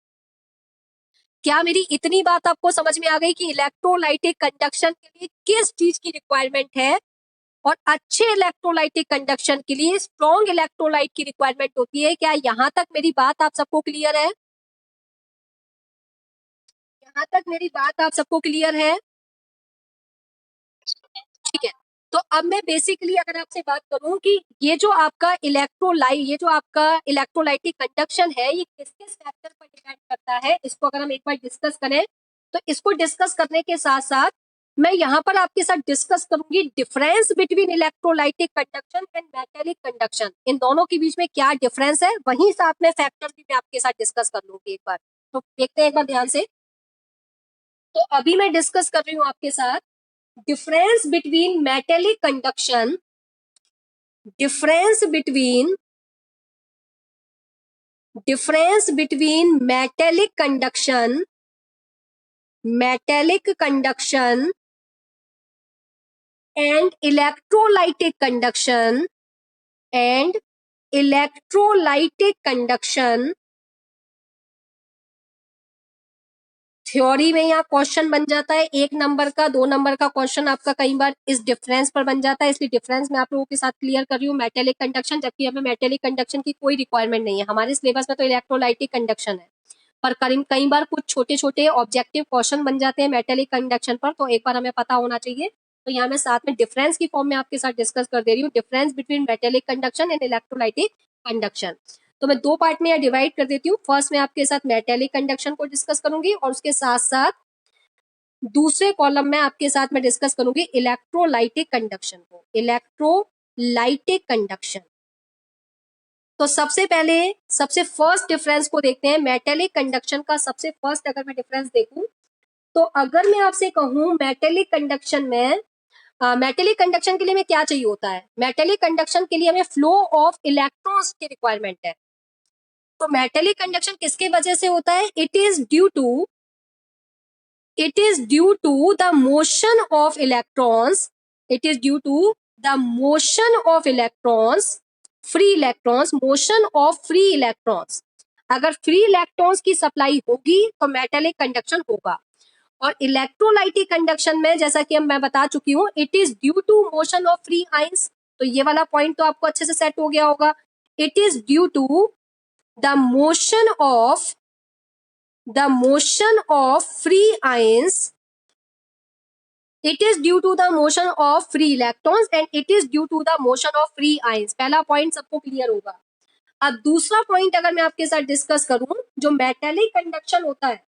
क्या मेरी इतनी बात आपको समझ में आ गई कि इलेक्ट्रोलाइटिक कंडक्शन के लिए किस चीज की रिक्वायरमेंट है? और अच्छे इलेक्ट्रोलाइटिक कंडक्शन के लिए स्ट्रॉन्ग इलेक्ट्रोलाइट की रिक्वायरमेंट होती है। क्या यहाँ तक मेरी बात आप सबको क्लियर है? यहाँ तक मेरी बात आप सबको क्लियर है? ठीक है। तो अब मैं बेसिकली अगर आपसे बात करूं कि ये जो आपका इलेक्ट्रोलाइटिक कंडक्शन है, ये किस किस फैक्टर पर डिपेंड करता है, इसको अगर हम एक बार डिस्कस करें, तो इसको डिस्कस करने के साथ साथ मैं यहाँ पर आपके साथ डिस्कस करूंगी difference between electrolytic conduction and metallic conduction. इन दोनों के बीच में क्या डिफरेंस है, वहीं साथ में फैक्टर भी मैं आपके साथ डिस्कस कर लूंगी एक बार। तो देखते हैं एक बार ध्यान से। तो अभी मैं डिस्कस कर रही हूँ आपके साथ difference between metallic conduction, difference between metallic conduction and electrolytic conduction theory में यहाँ क्वेश्चन बन जाता है 1 नंबर का, 2 नंबर का क्वेश्चन आपका कई बार इस डिफरेंस पर बन जाता है, इसलिए डिफरेंस मैं आप लोगों के साथ क्लियर कर रही हूँ। मेटेलिक कंडक्शन, जबकि हमें मेटेलिक कंडक्शन की कोई रिक्वायरमेंट नहीं है, हमारे सिलेबस में तो इलेक्ट्रोलाइटिक कंडक्शन है, पर कई बार कुछ छोटे छोटे ऑब्जेक्टिव क्वेश्चन बन जाते हैं मेटेलिक कंडक्शन पर, तो एक बार हमें पता होना चाहिए। तो यहाँ मैं साथ में डिफरेंस की फॉर्म में आपके साथ डिस्कस कर दे रही हूँ, difference between metallic conduction and electrolytic conduction. तो मैं 2 पार्ट में यहाँ डिवाइड कर देती हूँ। फर्स्ट में आपके साथ मेटेलिक कंडक्शन को डिस्कस करूंगी और उसके साथ साथ दूसरे कॉलम में आपके साथ मैं डिस्कस करूंगी इलेक्ट्रोलाइटिक कंडक्शन को, इलेक्ट्रोलाइटिक कंडक्शन। तो सबसे पहले सबसे फर्स्ट डिफरेंस को देखते हैं, मेटेलिक कंडक्शन का सबसे फर्स्ट अगर मैं डिफरेंस देखूं, तो अगर मैं आपसे कहूं मेटेलिक कंडक्शन में, मेटेलिक कंडक्शन के लिए हमें क्या चाहिए होता है, मेटेलिक कंडक्शन के लिए हमें फ्लो ऑफ इलेक्ट्रॉन्स की रिक्वायरमेंट है। तो मेटेलिक कंडक्शन किसके वजह से होता है, it is due to the motion of electrons, it is due to the motion of electrons, free electrons, motion of free electrons। अगर फ्री इलेक्ट्रॉन्स की सप्लाई होगी तो मेटेलिक कंडक्शन होगा। और इलेक्ट्रोलाइटिक कंडक्शन में जैसा कि मैं बता चुकी हूँ, it is due to motion of free ions. तो ये वाला पॉइंट तो आपको अच्छे से सेट हो गया होगा। It is due to the motion of free ions, it is due to the motion of free electrons and it is due to the motion of free ions। पहला पॉइंट सबको clear होगा। अब दूसरा point अगर मैं आपके साथ discuss करूं, जो मेटेलिक कंडक्शन होता है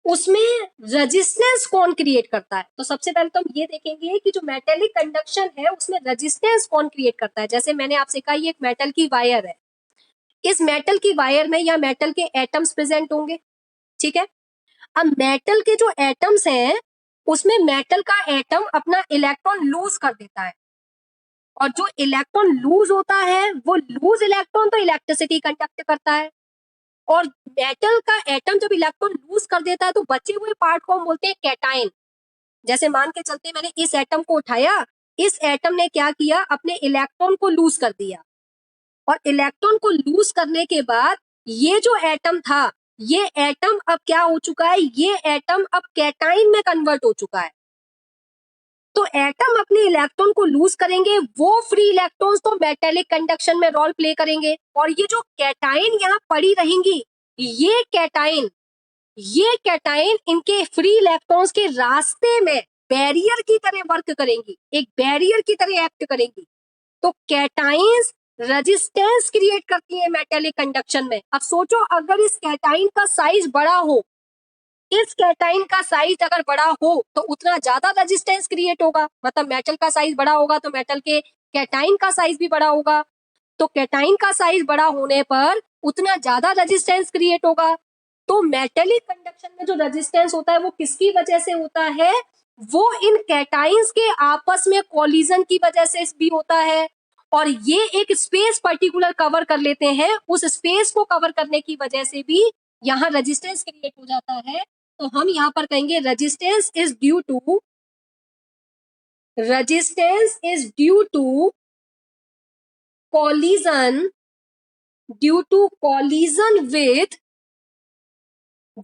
उसमें रेजिस्टेंस कौन क्रिएट करता है। तो सबसे पहले तो हम ये देखेंगे कि जो मेटेलिक कंडक्शन है उसमें रेजिस्टेंस कौन क्रिएट करता है। जैसे मैंने आपसे कहा ये एक मेटल की वायर है, इस मेटल की वायर में या मेटल के एटम्स प्रेजेंट होंगे, ठीक है। अब मेटल के जो एटम्स हैं उसमें मेटल का एटम अपना इलेक्ट्रॉन लूज कर देता है, और जो इलेक्ट्रॉन लूज होता है वो लूज इलेक्ट्रॉन तो इलेक्ट्रिसिटी कंडक्ट करता है। और मेटल का एटम जब इलेक्ट्रॉन लूज कर देता है तो बचे हुए पार्ट को हम बोलते हैं कैटायन। जैसे मान के चलते मैंने इस एटम को उठाया, इस एटम ने क्या किया, अपने इलेक्ट्रॉन को लूज कर दिया, और इलेक्ट्रॉन को लूज करने के बाद ये जो एटम था, ये एटम अब क्या हो चुका है, ये एटम अब कैटायन में कन्वर्ट हो चुका है। तो एटम अपने इलेक्ट्रॉन को लूज करेंगे, वो फ्री इलेक्ट्रॉन्स तो मेटेलिक कंडक्शन में रोल प्ले करेंगे, और ये जो कैटायन यहाँ पड़ी रहेंगी, ये कैटायन इनके फ्री इलेक्ट्रॉन्स के रास्ते में बैरियर की तरह वर्क करेंगी, एक बैरियर की तरह एक्ट करेंगी। तो कैटायंस रेजिस्टेंस क्रिएट करती है मेटेलिक कंडक्शन में। अब सोचो अगर इस कैटायन का साइज बड़ा हो, इस कैटायन का साइज अगर बड़ा हो तो उतना ज्यादा रेजिस्टेंस क्रिएट होगा, मतलब मेटल का साइज बड़ा होगा तो मेटल के कैटायन का साइज भी बड़ा होगा। तो कैटायन का साइज बड़ा होने पर उतना ज्यादा रेजिस्टेंस क्रिएट होगा। तो मेटेलिक कंडक्शन में जो रेजिस्टेंस होता है वो किसकी वजह से होता है, वो इन कैटायंस के आपस में कोलिजन की वजह से भी होता है। और ये एक स्पेस पर्टिकुलर कवर कर लेते हैं, उस स्पेस को कवर करने की वजह से भी यहाँ रेजिस्टेंस क्रिएट हो जाता है। तो हम यहाँ पर कहेंगे resistance is due to collision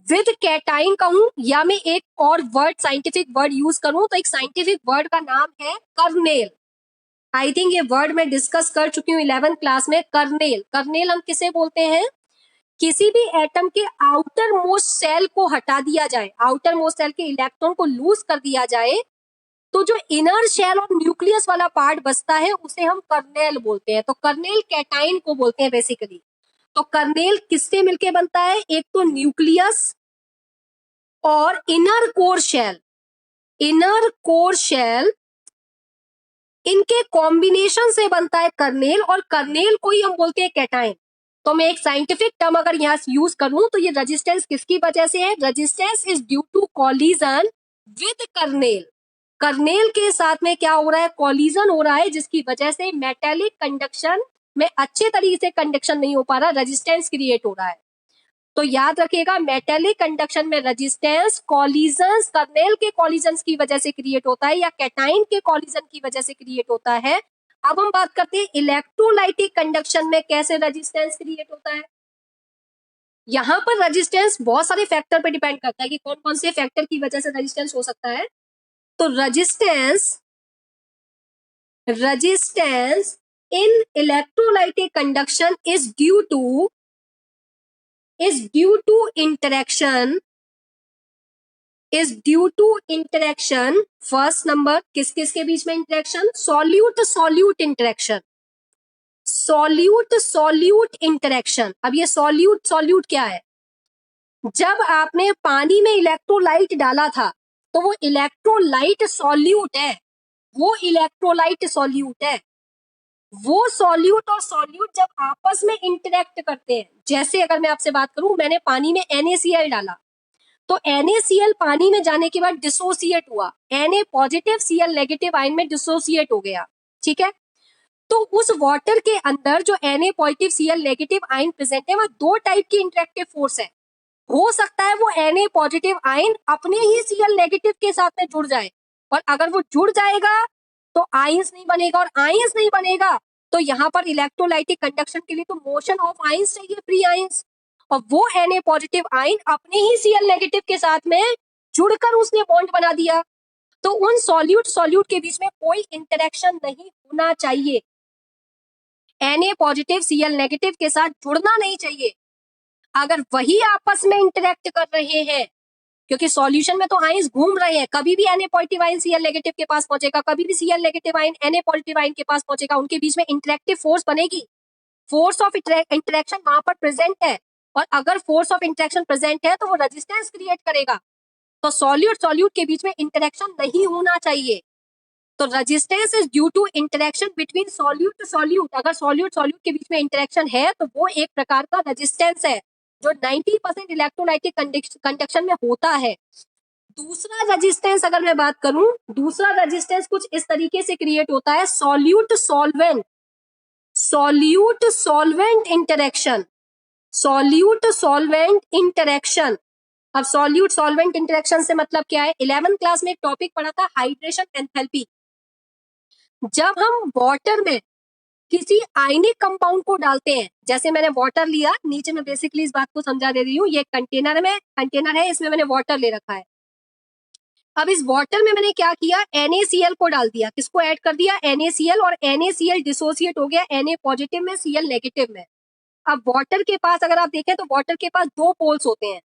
with cation कहूं, या मैं एक और वर्ड साइंटिफिक वर्ड यूज करूं, तो एक साइंटिफिक वर्ड का नाम है कर्नेल। आई थिंक ये वर्ड मैं डिस्कस कर चुकी हूँ 11th क्लास में। कर्नेल हम किसे बोलते हैं, किसी भी एटम के आउटर मोस्ट सेल को हटा दिया जाए, आउटर मोस्ट सेल के इलेक्ट्रॉन को लूज कर दिया जाए, तो जो इनर शेल और न्यूक्लियस वाला पार्ट बचता है उसे हम कर्नेल बोलते हैं। तो कर्नेल कैटायन को बोलते हैं बेसिकली। तो कर्नेल किससे मिलके बनता है, एक तो न्यूक्लियस और इनर कोर शेल, इनके कॉम्बिनेशन से बनता है कर्नेल, और कर्नेल को ही हम बोलते हैं कैटायन। तो मैं एक साइंटिफिक टर्म अगर यहाँ यूज करूं तो ये रेजिस्टेंस किसकी वजह से है, resistance is due to collision with kernel. Kernel के साथ में क्या हो रहा है, कॉलिजन हो रहा है, जिसकी वजह से मेटेलिक कंडक्शन में अच्छे तरीके से कंडक्शन नहीं हो पा रहा, रेजिस्टेंस क्रिएट हो रहा है। तो याद रखिएगा मेटेलिक कंडक्शन में रेजिस्टेंस कॉलिजन्स, कर्नेल के कॉलिजन्स की वजह से क्रिएट होता है या कैटायन के कॉलिजन की वजह से क्रिएट होता है। अब हम बात करते हैं इलेक्ट्रोलाइटिक कंडक्शन में कैसे रेजिस्टेंस क्रिएट होता है। यहाँ पर रेजिस्टेंस बहुत सारे फैक्टर पे डिपेंड करता है कि कौन कौन से फैक्टर की वजह से रेजिस्टेंस हो सकता है। तो resistance in electrolytic conduction is due to interaction. First number, किस किस के बीच में interaction? Solute solute interaction, solute interaction. अब ये सॉल्यूट क्या है? जब आपने पानी में इलेक्ट्रोलाइट डाला था तो वो इलेक्ट्रोलाइट सॉल्यूट है, वो इलेक्ट्रोलाइट सॉल्यूट है। वो सॉल्यूट और सॉल्यूट जब आपस में इंटरेक्ट करते हैं, जैसे अगर मैं आपसे बात करूं, मैंने पानी में NaCl डाला तो NaCl पानी में जाने के बाद डिसोसिएट हुआ, Na positive Cl negative ion में डिसोसिएट हो गया, ठीक है। तो उस वाटर के अंदर जो Na positive Cl negative ion present है, वह दो टाइप की इंटरेक्टिव फोर्स है। हो सकता है वो Na पॉजिटिव आयन अपने ही Cl नेगेटिव के साथ में जुड़ जाए, और अगर वो जुड़ जाएगा तो आयंस नहीं बनेगा, और आयंस नहीं बनेगा तो यहाँ पर इलेक्ट्रोलाइटिक कंडक्शन के लिए तो मोशन ऑफ आयंस चाहिए, फ्री आयंस, और वो Na पॉजिटिव आयन अपने ही Cl नेगेटिव के साथ में जुड़कर उसने बॉन्ड बना दिया। तो उन सॉल्यूट के बीच में कोई इंटरेक्शन नहीं होना चाहिए, Na पॉजिटिव Cl नेगेटिव के साथ जुड़ना नहीं चाहिए। अगर वही आपस में इंटरेक्ट कर रहे हैं, क्योंकि सॉल्यूशन में तो आयंस घूम रहे हैं, कभी भी Na positive ion Cl negative के पास पहुंचेगा, कभी भी Cl negative ion Na positive ion के पास पहुंचेगा, उनके बीच में इंटरेक्टिव फोर्स बनेगी, फोर्स ऑफ इंटरेक्शन वहां पर प्रेजेंट है, और अगर फोर्स ऑफ इंटरेक्शन प्रेजेंट है तो वो रेजिस्टेंस क्रिएट करेगा। तो सॉल्यूट के बीच में इंटरेक्शन नहीं होना चाहिए। तो resistance is due to interaction between solute to solute. अगर सॉल्यूट के बीच में इंटरेक्शन है तो वो एक प्रकार का रेजिस्टेंस है, जो 90% इलेक्ट्रोलाइटिक कंडक्शन में होता है। दूसरा रेजिस्टेंस अगर मैं बात करूं, दूसरा रेजिस्टेंस कुछ इस तरीके से क्रिएट होता है, solute solvent interaction, solute solvent interaction. अब सॉल्यूट सॉल्वेंट इंटरेक्शन से मतलब क्या है? 11th क्लास में एक टॉपिक पढ़ा था, हाइड्रेशन एंथैल्पी। जब हम वाटर में किसी आयनिक कंपाउंड को डालते हैं, जैसे मैंने वाटर लिया, नीचे में बेसिकली इस बात को समझा दे रही हूँ, ये कंटेनर है, इसमें मैंने वाटर ले रखा है। अब इस वाटर में मैंने क्या किया? NaCl को डाल दिया, किसको ऐड कर दिया? NaCl, और NaCl डिसोसिएट हो गया Na पॉजिटिव में Cl नेगेटिव में। अब वाटर के पास अगर आप देखें तो वाटर के पास दो पोल्स होते हैं,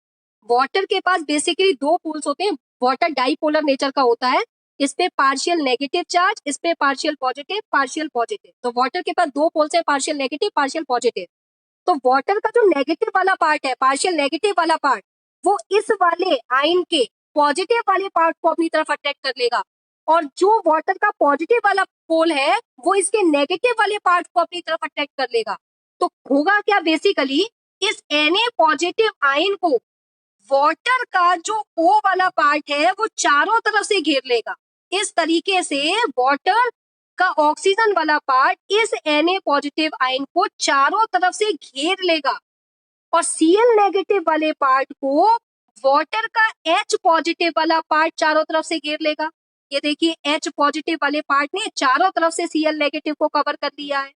वाटर के पास बेसिकली दो पोल्स होते हैं, वाटर डाइपोलर नेचर का होता है, इस पे पार्शियल नेगेटिव चार्ज, इस पे पार्शियल पॉजिटिव। तो वाटर के पास दो पोल्स हैं, पार्शियल नेगेटिव पार्शियल पॉजिटिव। तो वाटर का जो नेगेटिव वाला पार्ट है, पार्शियल नेगेटिव वाला पार्ट, वो इस वाले आयन के पॉजिटिव वाले पार्ट को अपनी तरफ अट्रैक्ट कर लेगा, और जो वाटर का पॉजिटिव वाला पोल है वो इसके नेगेटिव वाले पार्ट को अपनी तरफ अट्रैक्ट कर लेगा। तो होगा क्या? बेसिकली इस Na पॉजिटिव आयन को वाटर का जो O वाला पार्ट है वो चारों तरफ से घेर लेगा। इस तरीके से वाटर का ऑक्सीजन वाला पार्ट इस Na पॉजिटिव आयन को चारों तरफ से घेर लेगा, और Cl नेगेटिव वाले पार्ट को वाटर का H पॉजिटिव वाला पार्ट चारों तरफ से घेर लेगा। ये देखिए, H पॉजिटिव वाले पार्ट ने चारों तरफ से Cl नेगेटिव को कवर कर लिया है,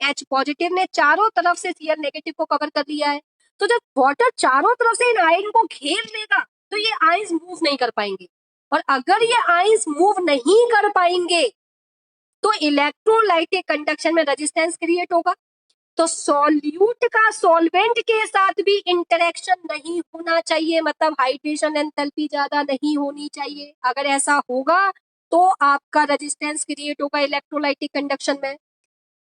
H पॉजिटिव ने चारों तरफ से Cl नेगेटिव को कवर कर लिया है। तो जब वाटर चारों तरफ से इन आयन को घेर लेगा तो ये आयंस मूव नहीं कर पाएंगे, और अगर ये आयंस मूव नहीं कर पाएंगे तो इलेक्ट्रोलाइटिक कंडक्शन में रेजिस्टेंस क्रिएट होगा। तो सॉल्यूट का सॉल्वेंट के साथ भी इंटरेक्शन नहीं होना चाहिए, मतलब हाइड्रेशन एंथैल्पी ज्यादा नहीं होनी चाहिए। अगर ऐसा होगा तो आपका रेजिस्टेंस क्रिएट होगा इलेक्ट्रोलाइटिक कंडक्शन में।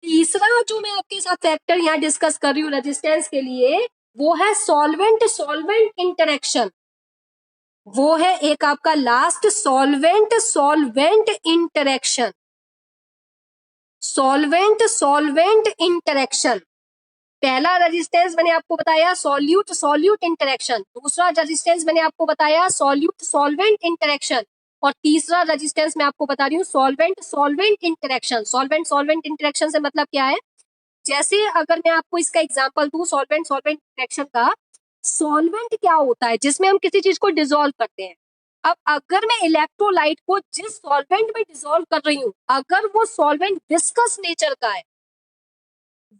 तीसरा जो मैं आपके साथ फैक्टर यहाँ डिस्कस कर रही हूँ रेजिस्टेंस के लिए, वो है सॉल्वेंट सॉल्वेंट इंटरेक्शन। वो है एक आपका last, solvent solvent interaction, solvent solvent interaction. पहला रेजिस्टेंस मैंने आपको बताया सॉल्यूट सॉल्यूट इंटरेक्शन, दूसरा रेजिस्टेंस मैंने आपको बताया सॉल्यूट सॉल्वेंट इंटरेक्शन, और तीसरा रेजिस्टेंस मैं आपको बता रही हूँ solvent solvent interaction. Solvent solvent interaction से मतलब क्या है? जैसे अगर मैं आपको इसका एग्जांपल दूं सॉल्वेंट सॉल्वेंट इंटरेक्शन का, सॉल्वेंट क्या होता है? जिसमें हम किसी चीज को डिसॉल्व करते हैं। अब अगर मैं इलेक्ट्रोलाइट को जिस सॉल्वेंट में डिसॉल्व कर रही हूँ, अगर वो सॉल्वेंट विस्कस नेचर का है,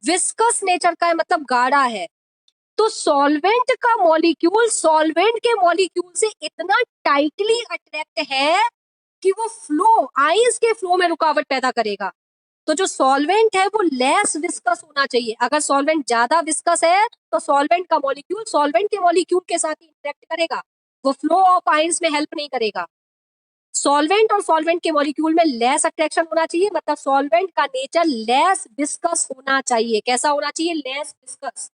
विस्कस नेचर का है मतलब गाढ़ा है, तो सॉल्वेंट का मॉलिक्यूल सॉल्वेंट के मॉलिक्यूल से इतना टाइटली अट्रैक्ट है कि वो फ्लो, आइंस के फ्लो में रुकावट पैदा करेगा। तो जो सॉल्वेंट है वो लेस विस्कस होना चाहिए। अगर सॉल्वेंट ज्यादा विस्कस है तो सॉल्वेंट का मॉलिक्यूल सॉल्वेंट के मॉलिक्यूल के साथ ही इंटरेक्ट करेगा, वो फ्लो ऑफ आइंस में हेल्प नहीं करेगा। सॉल्वेंट और सॉल्वेंट के मॉलिक्यूल में लेस अट्रैक्शन होना चाहिए, मतलब सॉल्वेंट का नेचर लेस विस्कस होना चाहिए। कैसा होना चाहिए? Less viscous.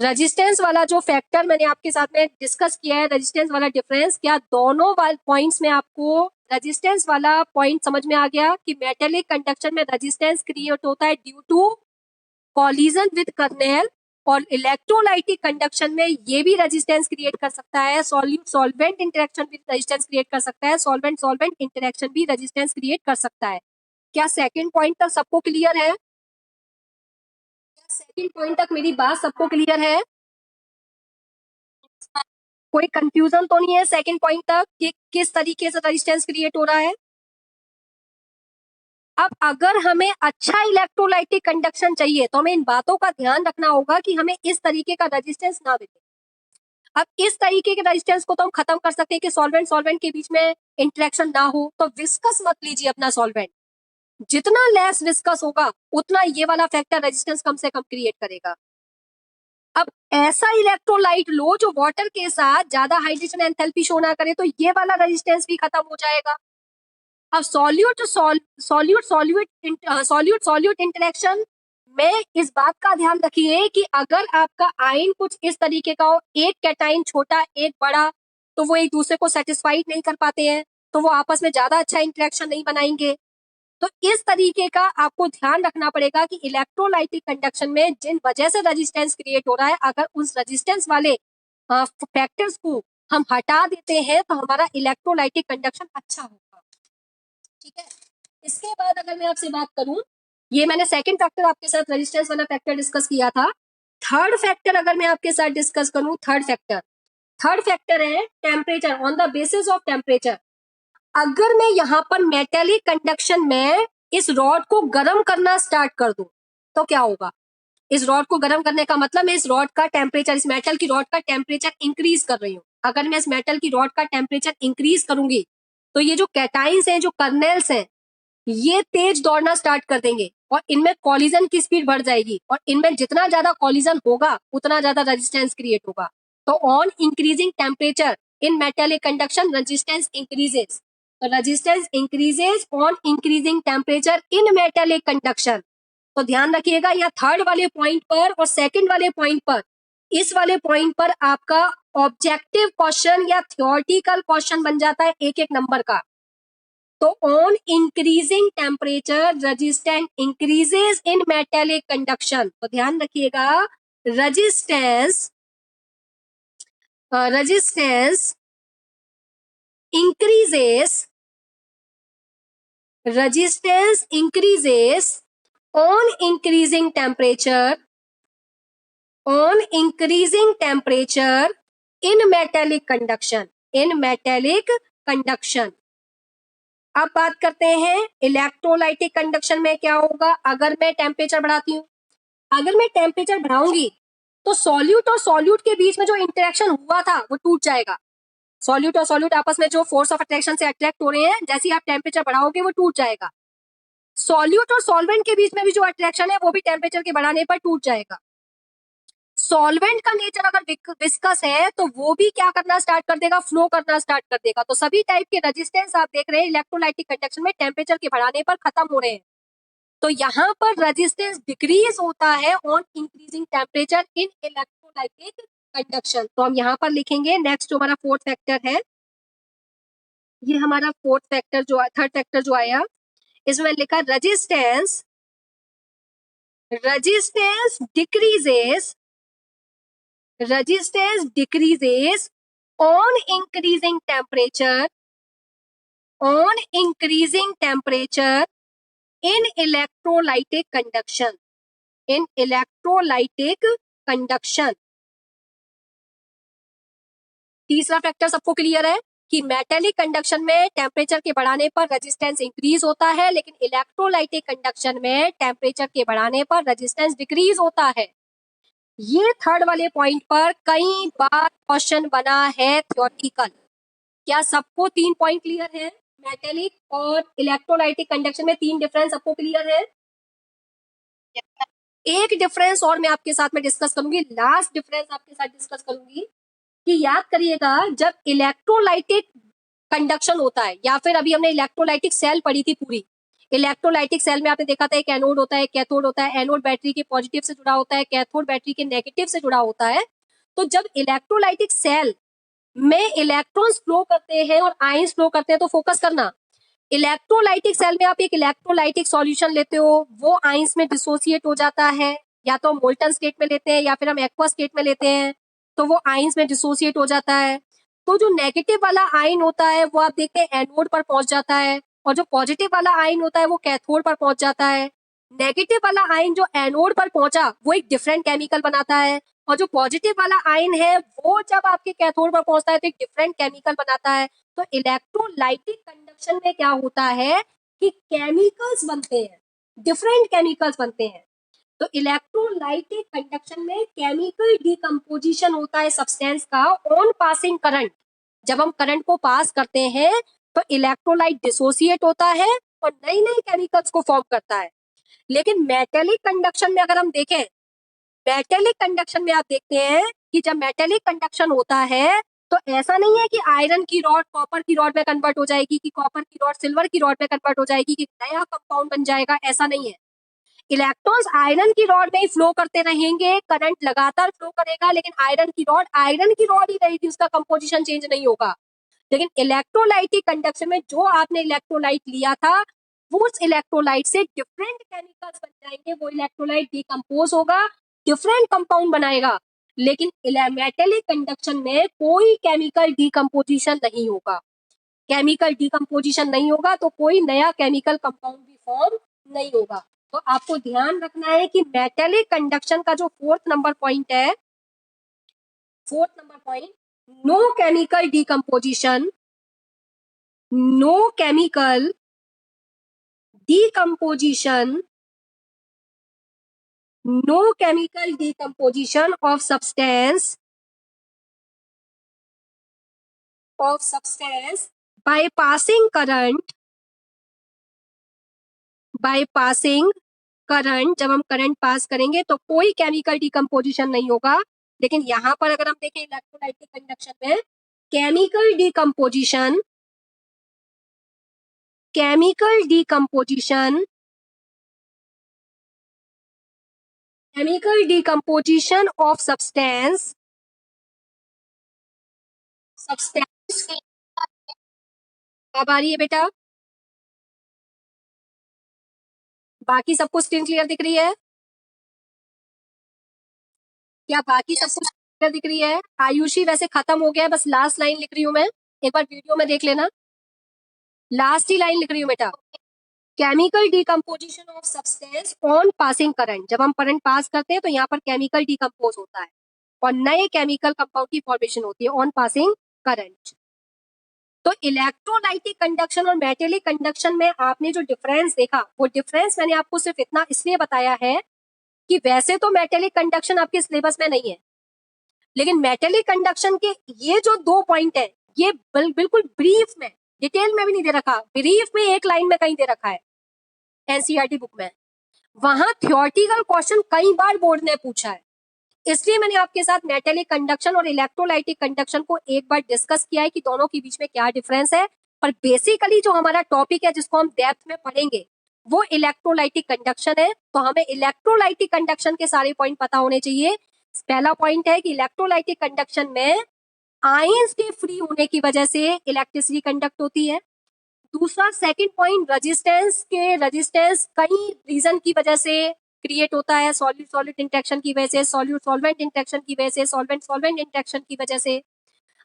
रेजिस्टेंस वाला जो फैक्टर मैंने आपके साथ में डिस्कस किया है, रेजिस्टेंस वाला डिफरेंस, क्या दोनों पॉइंट्स में आपको रेजिस्टेंस वाला पॉइंट समझ में आ गया कि मेटेलिक कंडक्शन में रेजिस्टेंस क्रिएट होता है due to collision with kernel, और इलेक्ट्रोलाइटिक कंडक्शन में ये भी रेजिस्टेंस क्रिएट कर सकता है। सॉल्यूट सॉल्वेंट इंटरेक्शन भी रेजिस्टेंस क्रिएट कर सकता है, सॉल्वेंट सॉल्वेंट इंटरेक्शन भी रेजिस्टेंस क्रिएट कर सकता है। क्या सेकंड पॉइंट तक सबको क्लियर है? सेकंड पॉइंट तक मेरी बात सबको क्लियर है? कोई कंफ्यूजन तो नहीं है सेकंड पॉइंट तक कि किस तरीके से रेजिस्टेंस क्रिएट हो रहा है? अब अगर हमें अच्छा इलेक्ट्रोलाइटिक कंडक्शन चाहिए तो हमें इन बातों का ध्यान रखना होगा कि हमें इस तरीके का रेजिस्टेंस ना मिले। अब इस तरीके के रेजिस्टेंस को तो हम खत्म कर सकते हैं कि सॉल्वेंट सॉल्वेंट के बीच में इंटरेक्शन ना हो। तो विस्कस मत लीजिए अपना सॉल्वेंट, जितना लेस विस्कस होगा उतना ये वाला फैक्टर रेजिस्टेंस कम से कम क्रिएट करेगा। अब ऐसा इलेक्ट्रोलाइट लो जो वाटर के साथ ज्यादा हाइड्रोजन एंथैल्पी शो ना करे, तो ये वाला रेजिस्टेंस भी खत्म हो जाएगा। अब solute solute solute solute interaction में इस बात का ध्यान रखिए कि अगर आपका आयन कुछ इस तरीके का हो, एक कैटाइन छोटा एक बड़ा, तो वो एक दूसरे को सेटिस्फाइड नहीं कर पाते हैं, तो वो आपस में ज्यादा अच्छा इंटरेक्शन नहीं बनाएंगे। तो इस तरीके का आपको ध्यान रखना पड़ेगा कि इलेक्ट्रोलाइटिक कंडक्शन में जिन वजह से रेजिस्टेंस क्रिएट हो रहा है, अगर उस रेजिस्टेंस वाले फैक्टर्स को हम हटा देते हैं तो हमारा इलेक्ट्रोलाइटिक कंडक्शन अच्छा होगा। ठीक है, इसके बाद अगर मैं आपसे बात करूं, ये मैंने सेकंड फैक्टर आपके साथ रेजिस्टेंस वाला फैक्टर डिस्कस किया था। थर्ड फैक्टर अगर मैं आपके साथ डिस्कस करूं, थर्ड फैक्टर है temperature. On the basis of temperature, अगर मैं यहाँ पर मेटेलिक कंडक्शन में इस रॉड को गर्म करना स्टार्ट कर दूं तो क्या होगा? इस रॉड को गर्म करने का मतलब मैं इस रॉड का टेम्परेचर, इस मेटल की रॉड का टेम्परेचर इंक्रीज कर रही हूँ। अगर मैं इस मेटल की रॉड का टेम्परेचर इंक्रीज करूंगी तो ये जो कैटाइंस हैं, जो कर्नेल्स हैं, ये तेज दौड़ना स्टार्ट कर देंगे और इनमें कॉलिजन की स्पीड बढ़ जाएगी, और इनमें जितना ज्यादा कॉलिजन होगा उतना ज्यादा रेजिस्टेंस क्रिएट होगा। तो on increasing temperature in metallic conduction resistance increases. Resistance increases on increasing temperature in metallic conduction. तो ध्यान रखिएगा यहाँ थर्ड वाले पॉइंट पर और सेकंड वाले पॉइंट पर, इस वाले पॉइंट पर आपका ऑब्जेक्टिव क्वेश्चन या थ्योरेटिकल क्वेश्चन बन जाता है एक एक नंबर का। तो on increasing temperature resistance increases in metallic conduction. तो ध्यान रखिएगा, resistance resistance increases on increasing temperature in metallic conduction। अब बात करते हैं इलेक्ट्रोलाइटिक कंडक्शन में क्या होगा अगर मैं टेम्परेचर बढ़ाती हूँ। अगर मैं टेम्परेचर बढ़ाऊंगी तो सॉल्यूट और सॉल्यूट के बीच में जो इंटरेक्शन हुआ था वो टूट जाएगा। सॉल्यूट और सॉल्यूट आपस में जो फोर्स ऑफ अट्रैक्शन से अट्रैक्ट हो रहे हैं, जैसे ही आप टेम्परेचर बढ़ाओगे वो टूट जाएगा। सॉल्यूट और सॉल्वेंट के बीच में भी जो अट्रैक्शन है वो भी टेम्परेचर के बढ़ाने पर टूट जाएगा। सॉल्वेंट का नेचर अगर विस्कस है तो वो भी क्या करना स्टार्ट कर देगा? फ्लो करना स्टार्ट कर देगा। तो सभी टाइप के रेजिस्टेंस आप देख रहे हैं इलेक्ट्रोलाइटिक कंडक्शन में टेम्परेचर के बढ़ाने पर खत्म हो रहे हैं। तो यहाँ पर रेजिस्टेंस डिक्रीज होता है on increasing temperature in electrolytic conduction. तो हम यहाँ पर लिखेंगे नेक्स्ट जो हमारा फोर्थ फैक्टर है, ये हमारा फोर्थ फैक्टर जो थर्ड फैक्टर जो आया, इसमें लिखा resistance decreases on increasing temperature in electrolytic conduction। तीसरा फैक्टर सबको क्लियर है कि मेटेलिक कंडक्शन में टेम्परेचर के बढ़ाने पर रेजिस्टेंस इंक्रीज होता है, लेकिन इलेक्ट्रोलाइटिक कंडक्शन में टेम्परेचर के बढ़ाने पर रेजिस्टेंस डिक्रीज होता है। ये थर्ड वाले पॉइंट पर कई बार क्वेश्चन बना है थ्योरेटिकल। क्या सबको 3 पॉइंट क्लियर है? मेटेलिक और इलेक्ट्रोलाइटिक कंडक्शन में 3 डिफरेंस सबको क्लियर है? एक डिफरेंस और मैं आपके साथ में डिस्कस करूंगी, लास्ट डिफरेंस आपके साथ डिस्कस करूंगी कि याद करिएगा जब इलेक्ट्रोलाइटिक कंडक्शन होता है, या फिर अभी हमने इलेक्ट्रोलाइटिक सेल पढ़ी थी पूरी। इलेक्ट्रोलाइटिक सेल में आपने देखा था एक एनोड होता है, कैथोड होता है। एनोड बैटरी के पॉजिटिव से जुड़ा होता है, कैथोड बैटरी के नेगेटिव से जुड़ा होता है। तो जब इलेक्ट्रोलाइटिक सेल में इलेक्ट्रॉन्स फ्लो करते हैं और आयंस फ्लो करते हैं, तो फोकस करना, इलेक्ट्रोलाइटिक सेल में आप एक इलेक्ट्रोलाइटिक सॉल्यूशन लेते हो, वो आयंस में डिसोसिएट हो जाता है, या तो मोल्टन स्टेट में लेते हैं या फिर हम एक्वा स्टेट में लेते हैं, तो वो आयंस में डिसोसिएट हो जाता है। तो जो नेगेटिव वाला आयन होता है वो आप देखते हैं एनोड पर पहुंच जाता है, और जो पॉजिटिव वाला आयन होता है वो कैथोड पर पहुंच जाता है। नेगेटिव वाला आयन जो एनोड पर पहुंचा वो एक डिफरेंट केमिकल बनाता है, और जो पॉजिटिव वाला आयन है वो जब आपके कैथोड पर पहुंचता है तो एक डिफरेंट केमिकल बनाता है। तो इलेक्ट्रोलाइटिक कंडक्शन में क्या होता है कि केमिकल्स बनते हैं, डिफरेंट केमिकल्स बनते हैं। तो इलेक्ट्रोलाइटिक कंडक्शन में केमिकल डिकम्पोजिशन होता है सब्सटेंस का ऑन पासिंग करंट। जब हम करंट को पास करते हैं तो इलेक्ट्रोलाइट डिसोसिएट होता है और नई नई केमिकल्स को फॉर्म करता है। लेकिन मेटेलिक कंडक्शन में अगर हम देखें, मेटेलिक कंडक्शन में आप देखते हैं कि जब मेटेलिक कंडक्शन होता है तो ऐसा नहीं है कि आयरन की रॉड कॉपर की रॉड में कन्वर्ट हो जाएगी, कि कॉपर की रॉड सिल्वर की रॉड में कन्वर्ट हो जाएगी, कि नया कंपाउंड बन जाएगा, ऐसा नहीं है। इलेक्ट्रॉन्स आयरन की रॉड में ही फ्लो करते रहेंगे, करंट लगातार फ्लो करेगा, लेकिन आयरन की रॉड ही रहेगी, उसका कंपोजिशन चेंज नहीं होगा। लेकिन इलेक्ट्रोलाइटिक कंडक्शन में जो आपने इलेक्ट्रोलाइट लिया था वो उस इलेक्ट्रोलाइट से डिफरेंट केमिकल्स बन जाएंगे, वो इलेक्ट्रोलाइट डिकम्पोज होगा, डिफरेंट कंपाउंड बनाएगा। लेकिन मेटेलिक कंडक्शन में कोई केमिकल डिकम्पोजिशन नहीं होगा, केमिकल डिकम्पोजिशन नहीं होगा तो कोई नया केमिकल कंपाउंड भी फॉर्म नहीं होगा। तो आपको ध्यान रखना है कि मेटेलिक कंडक्शन का जो फोर्थ नंबर पॉइंट है, fourth number point, no chemical decomposition, no chemical decomposition, no chemical decomposition of substance by passing current, जब हम करंट पास करेंगे तो कोई केमिकल डिकम्पोजिशन नहीं होगा। लेकिन यहां पर अगर हम देखें इलेक्ट्रोलाइटिक कंडक्शन में केमिकल डिकम्पोजिशन ऑफ सब्सटेंस अब आ रही है बेटा? बाकी सबको स्क्रीन क्लियर दिख रही है? क्या बाकी सबको क्लियर दिख रही है? आयुषी वैसे खत्म हो गया है, बस लास्ट लाइन लिख रही हूँ मैं, एक बार वीडियो में देख लेना, लास्ट ही लाइन लिख रही हूँ बेटा। Chemical decomposition of substance on passing current, जब हम करंट पास करते हैं तो यहाँ पर केमिकल डिकम्पोज होता है और नए केमिकल कंपाउंड की फॉर्मेशन होती है ऑन पासिंग करंट। तो इलेक्ट्रोलाइटिक कंडक्शन और मेटेलिक कंडक्शन में आपने जो डिफरेंस देखा, वो डिफरेंस मैंने आपको सिर्फ इतना इसलिए बताया है कि वैसे तो मेटेलिक कंडक्शन आपके सिलेबस में नहीं है, लेकिन मेटेलिक कंडक्शन के ये जो 2 पॉइंट है ये बिल्कुल ब्रीफ में, डिटेल में भी नहीं दे रखा, ब्रीफ में एक लाइन में कहीं दे रखा है एनसीईआरटी बुक में। वहां थ्योरेटिकल क्वेश्चन कई बार बोर्ड ने पूछा है, इसलिए मैंने आपके साथ मेटेलिक कंडक्शन और इलेक्ट्रोलाइटिक कंडक्शन को एक बार डिस्कस किया है कि दोनों के बीच में क्या डिफरेंस है। पर बेसिकली जो हमारा टॉपिक है जिसको हम डेप्थ में पढ़ेंगे वो इलेक्ट्रोलाइटिक कंडक्शन है। तो हमें इलेक्ट्रोलाइटिक कंडक्शन के सारे पॉइंट पता होने चाहिए। पहला पॉइंट है कि इलेक्ट्रोलाइटिक कंडक्शन में आयंस के फ्री होने की वजह से इलेक्ट्रिसिटी कंडक्ट होती है। दूसरा सेकंड पॉइंट, रेजिस्टेंस कई रीजन की वजह से क्रिएट होता है, सॉल्यूट सॉल्यूट इंटरेक्शन की वजह से, सॉल्यूट सॉल्वेंट इंटरेक्शन की वजह से, सॉल्वेंट सॉल्वेंट इंटरेक्शन की वजह से।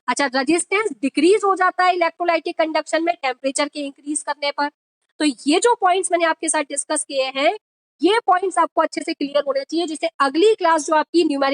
अच्छा, रेजिस्टेंस डिक्रीज हो जाता है इलेक्ट्रोलाइटिक कंडक्शन में टेम्परेचर के इंक्रीज करने पर। तो ये जो पॉइंट्स मैंने आपके साथ डिस्कस किए हैं, ये पॉइंट्स आपको अच्छे से क्लियर होने चाहिए, जिससे अगली क्लास जो आपकी न्यूमेरिक